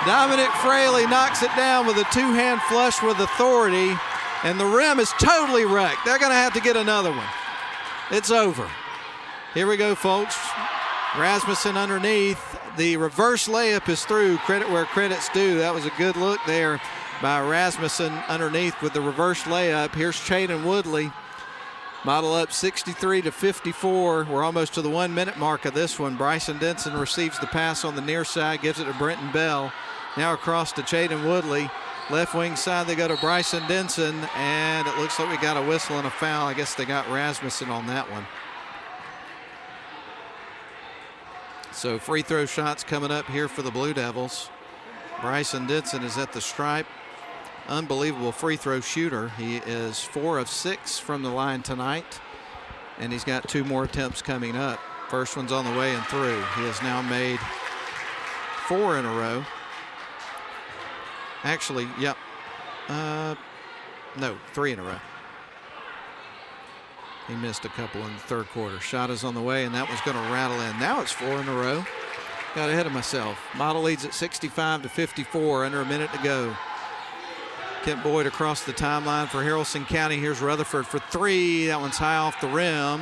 Dominic Fraley knocks it down with a two-hand flush with authority, and the rim is totally wrecked. They're going to have to get another one. It's over. Here we go, folks. Rasmussen underneath. The reverse layup is through. Credit where credit's due. That was a good look there by Rasmussen underneath with the reverse layup. Here's Chaden Woodley. Model up 63-54. We're almost to the 1 minute mark of this one. Bryson Denson receives the pass on the near side, gives it to Brenton Bell. Now across to Chaden Woodley. Left wing side, they go to Bryson Denson, and it looks like we got a whistle and a foul. I guess they got Rasmussen on that one. So free throw shots coming up here for the Blue Devils. Bryson Denson is at the stripe. Unbelievable free throw shooter. He is 4 of 6 from the line tonight, and he's got 2 more attempts coming up. First one's on the way and through. He has now made 4 in a row. Actually, yep. No, 3 in a row. He missed a couple in the third quarter. Shot is on the way, and that one's going to rattle in. Now it's 4 in a row. Got ahead of myself. Model leads at 65-54, under a minute to go. Kent Boyd across the timeline for Haralson County. Here's Rutherford for 3. That one's high off the rim.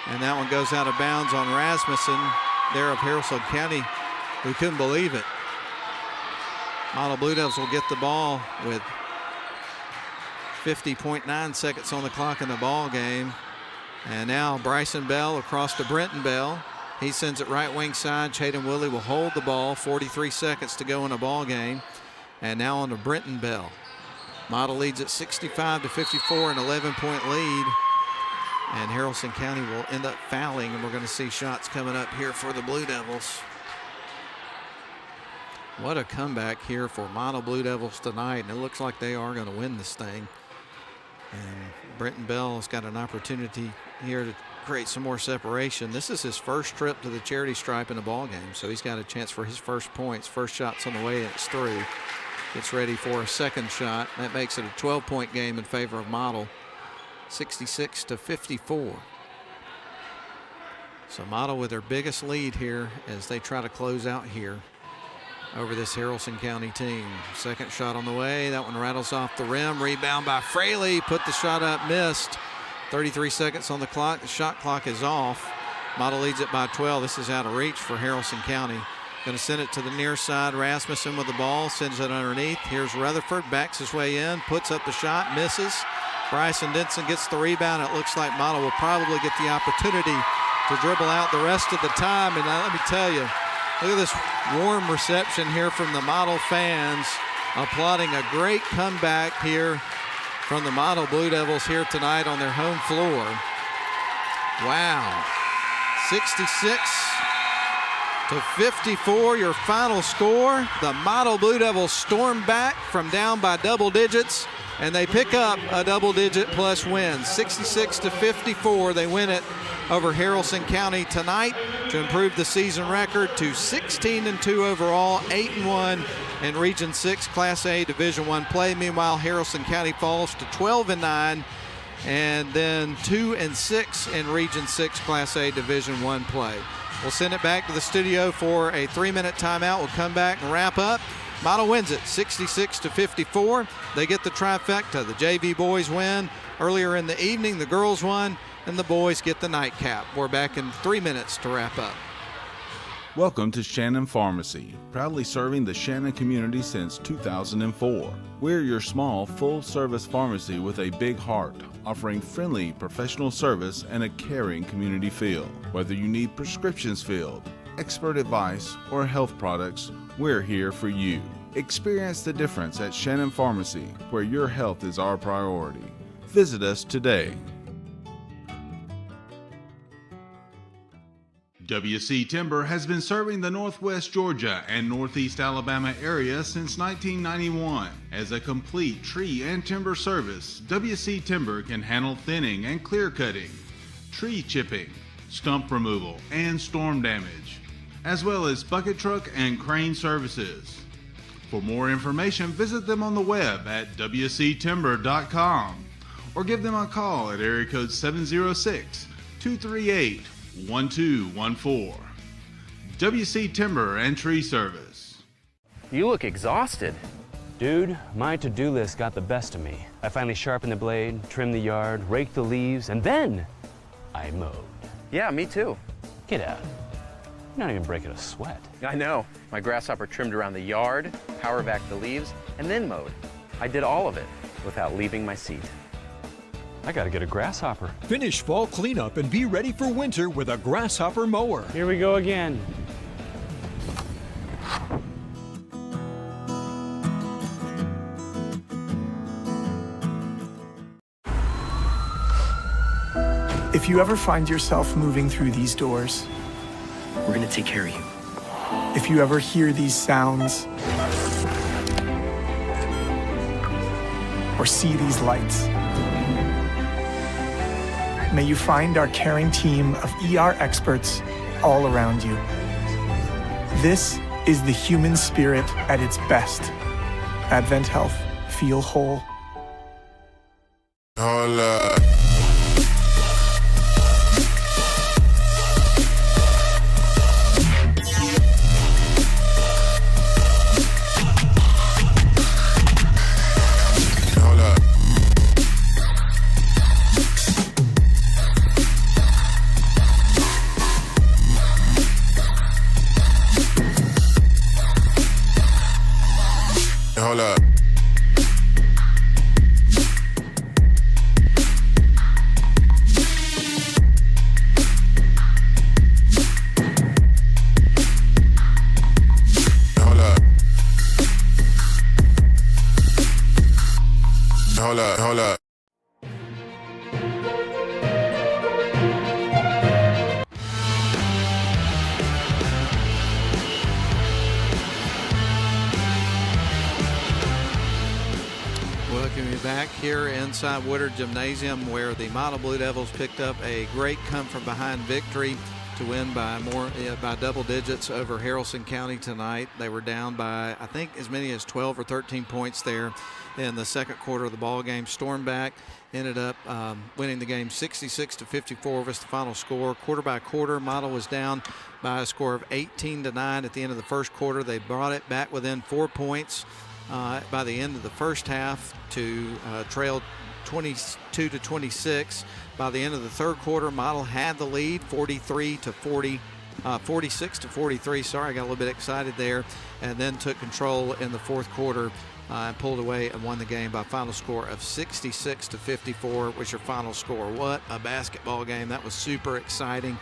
And that one goes out of bounds on Rasmussen there of Haralson County, who couldn't believe it. Model Blue Devils will get the ball with 50.9 seconds on the clock in the ball game. And now Bryson Bell across to Brenton Bell. He sends it right wing side. Chaden Woodley will hold the ball. 43 seconds to go in the ball game. And now on to Brenton Bell. Model leads at 65-54, an 11-point lead. And Haralson County will end up fouling, and we're going to see shots coming up here for the Blue Devils. What a comeback here for Model Blue Devils tonight, and it looks like they are going to win this thing. And Brenton Bell has got an opportunity here to create some more separation. This is his first trip to the charity stripe in a ball game, so he's got a chance for his first points. First shot's on the way, and it's through. Gets ready for a second shot. That makes it a 12-point game in favor of Model, 66-54. So Model with their biggest lead here as they try to close out here over this Haralson County team. Second shot on the way. That one rattles off the rim. Rebound by Fraley. Put the shot up, missed. 33 seconds on the clock. The shot clock is off. Model leads it by 12. This is out of reach for Haralson County. Going to send it to the near side. Rasmussen with the ball, sends it underneath. Here's Rutherford, backs his way in, puts up the shot, misses. Bryson Denson gets the rebound. It looks like Model will probably get the opportunity to dribble out the rest of the time. And let me tell you, look at this warm reception here from the Model fans, applauding a great comeback here from the Model Blue Devils here tonight on their home floor. Wow. 66-54, your final score. The Model Blue Devils storm back from down by double digits, and they pick up a double-digit plus win. 66-54, they win it over Haralson County tonight to improve the season record to 16-2 overall, 8-1 in Region 6 Class A Division I play. Meanwhile, Haralson County falls to 12-9, and then 2-6 in Region 6 Class A Division I play. We'll send it back to the studio for a 3-minute timeout. We'll come back and wrap up. Model wins it 66-54. They get the trifecta. The JV boys win earlier in the evening. The girls won, and the boys get the nightcap. We're back in 3 minutes to wrap up. Welcome to Shannon Pharmacy, proudly serving the Shannon community since 2004. We're your small, full-service pharmacy with a big heart, offering friendly professional service and a caring community feel. Whether you need prescriptions filled, expert advice, or health products, we're here for you. Experience the difference at Shannon Pharmacy, where your health is our priority. Visit us today. WC Timber has been serving the Northwest Georgia and Northeast Alabama area since 1991. As a complete tree and timber service, WC Timber can handle thinning and clear cutting, tree chipping, stump removal, and storm damage, as well as bucket truck and crane services. For more information, visit them on the web at wctimber.com or give them a call at area code 706-238-1214. WC Timber and Tree Service. You look exhausted. Dude, my to-do list got the best of me. I finally sharpened the blade, trimmed the yard, raked the leaves, and then I mowed. Yeah, me too. Get out. You're not even breaking a sweat. I know. My grasshopper trimmed around the yard, power vac the leaves, and then mowed. I did all of it without leaving my seat. I gotta get a grasshopper. Finish fall cleanup and be ready for winter with a grasshopper mower. Here we go again. If you ever find yourself moving through these doors, We're gonna take care of you. if you ever hear these sounds, or see these lights, may you find our caring team of ER experts all around you. This is the human spirit at its best. Advent Health. Feel whole. Hold up. Hold up. Hold up. Hold up. Hold up. Welcome you back here inside Woodard Gymnasium, where the Model Blue Devils picked up a great come-from-behind victory to win by by double digits over Haralson County tonight. They were down by, I think, as many as 12 or 13 points there in the second quarter of the ball game. Stormed back, ended up winning the game 66-54 was the final score. Quarter by quarter, Model was down by a score of 18-9 at the end of the first quarter. They brought it back within 4 points by the end of the first half to trail 22-26. By the end of the third quarter, Model had the lead 46-43. Sorry, I got a little bit excited there, and then took control in the fourth quarter and pulled away and won the game by a final score of 66-54 was your final score. What a basketball game. That was super exciting.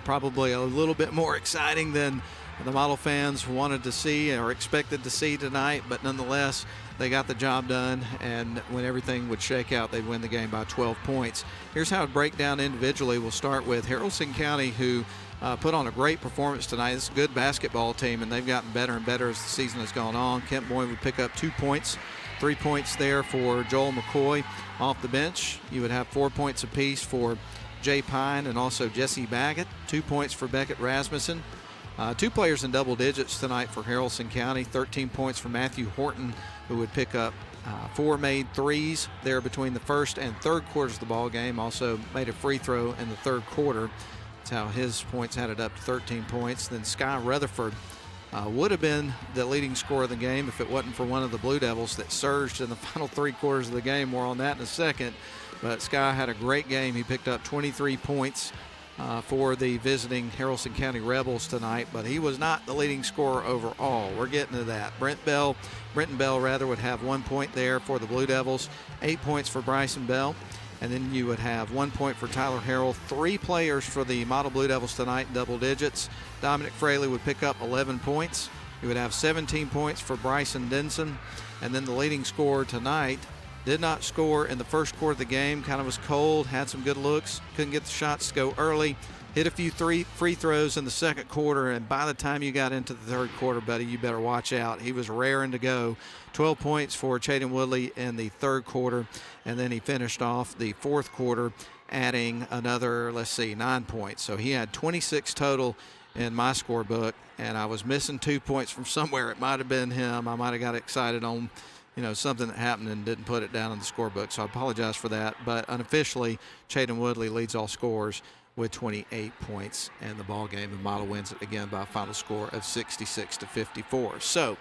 Probably a little bit more exciting than the Model fans wanted to see or expected to see tonight, but nonetheless, they got the job done, and when everything would shake out, they'd win the game by 12 points. Here's how it break down individually. We'll start with Haralson County, who put on a great performance tonight. It's a good basketball team, and they've gotten better and better as the season has gone on. Kent Boyd would pick up 2 points, 3 points there for Joel McCoy. Off the bench, you would have 4 points apiece for Jay Pine and also Jesse Baggett, 2 points for Beckett Rasmussen. 2 players in double digits tonight for Haralson County. 13 points for Matthew Horton, who would pick up 4 made threes there between the first and third quarters of the ball game. Also made a free throw in the third quarter. That's how his points added up to 13 points. Then Sky Rutherford would have been the leading scorer of the game if it wasn't for one of the Blue Devils that surged in the final 3 quarters of the game. More on that in a second. But Sky had a great game. He picked up 23 points for the visiting Haralson County Rebels tonight, but he was not the leading scorer overall. We're getting to that. Brenton Bell would have 1 point there for the Blue Devils, 8 points for Bryson Bell, and then you would have 1 point for Tyler Harrell. 3 players for the Model Blue Devils tonight in double digits. Dominic Fraley would pick up 11 points. You would have 17 points for Bryson Denson, and then the leading scorer tonight Did not score in the first quarter of the game. Kind of was cold, had some good looks, couldn't get the shots to go early. Hit a few free throws in the second quarter, and by the time you got into the third quarter, buddy, you better watch out. He was raring to go. 12 points for Chaden Woodley in the third quarter, and then he finished off the fourth quarter adding another, 9 points. So he had 26 total in my scorebook, and I was missing 2 points from somewhere. It might have been him. I might have got excited on something that happened and didn't put it down in the scorebook, so I apologize for that. But unofficially, Chaden Woodley leads all scorers with 28 points in the ball game. The Model wins it again by a final score of 66-54. So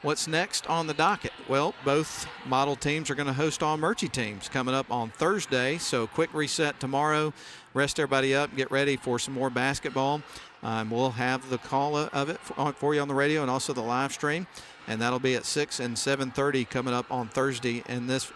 what's next on the docket? Well, both Model teams are going to host all Murchie teams coming up on Thursday. So quick reset tomorrow, rest everybody up, get ready for some more basketball. We'll have the call of it for you on the radio and also the live stream. And that'll be at 6 and 7:30 coming up on Thursday in this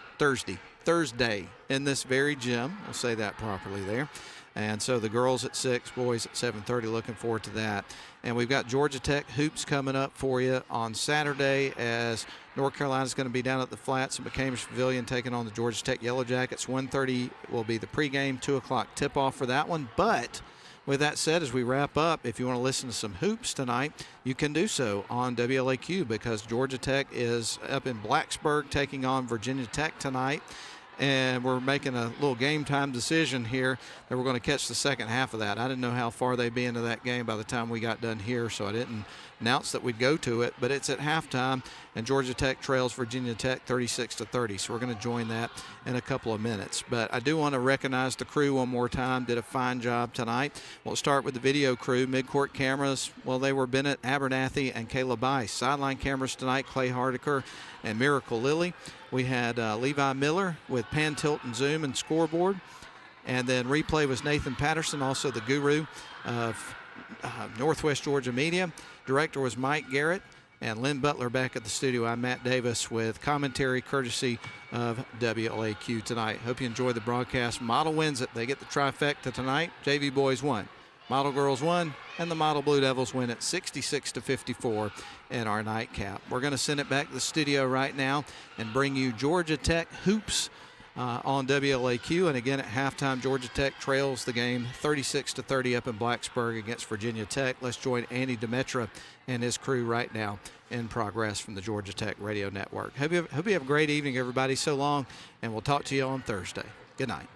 very gym. We'll say that properly there. And so the girls at 6, boys at 7:30, looking forward to that. And we've got Georgia Tech hoops coming up for you on Saturday, as North Carolina's going to be down at the Flats at McCamish Pavilion taking on the Georgia Tech Yellow Jackets. 1:30 will be the pregame, 2 o'clock tip-off for that one. But with that said, as we wrap up, if you want to listen to some hoops tonight, you can do so on WLAQ, because Georgia Tech is up in Blacksburg taking on Virginia Tech tonight. And we're making a little game time decision here that we're going to catch the second half of that. I didn't know how far they'd be into that game by the time we got done here, so I didn't announce that we'd go to it. But it's at halftime, and Georgia Tech trails Virginia Tech 36-30. So we're going to join that in a couple of minutes. But I do want to recognize the crew one more time. Did a fine job tonight. We'll start with the video crew. Midcourt cameras, well, they were Bennett Abernathy and Kayla Bice. Sideline cameras tonight, Clay Hardiker and Miracle Lilly. We had Levi Miller with pan, tilt, and zoom and scoreboard. And then replay was Nathan Patterson, also the guru of Northwest Georgia Media. Director was Mike Garrett. And Lynn Butler back at the studio. I'm Matt Davis with commentary courtesy of WLAQ tonight. Hope you enjoyed the broadcast. Model wins it. They get the trifecta tonight. JV boys won. Model girls won, and the Model Blue Devils win at 66-54 in our nightcap. We're going to send it back to the studio right now and bring you Georgia Tech hoops on WLAQ. And again, at halftime, Georgia Tech trails the game 36-30 up in Blacksburg against Virginia Tech. Let's join Andy Demetra and his crew right now in progress from the Georgia Tech Radio Network. Hope you have a great evening, everybody. So long, and we'll talk to you on Thursday. Good night.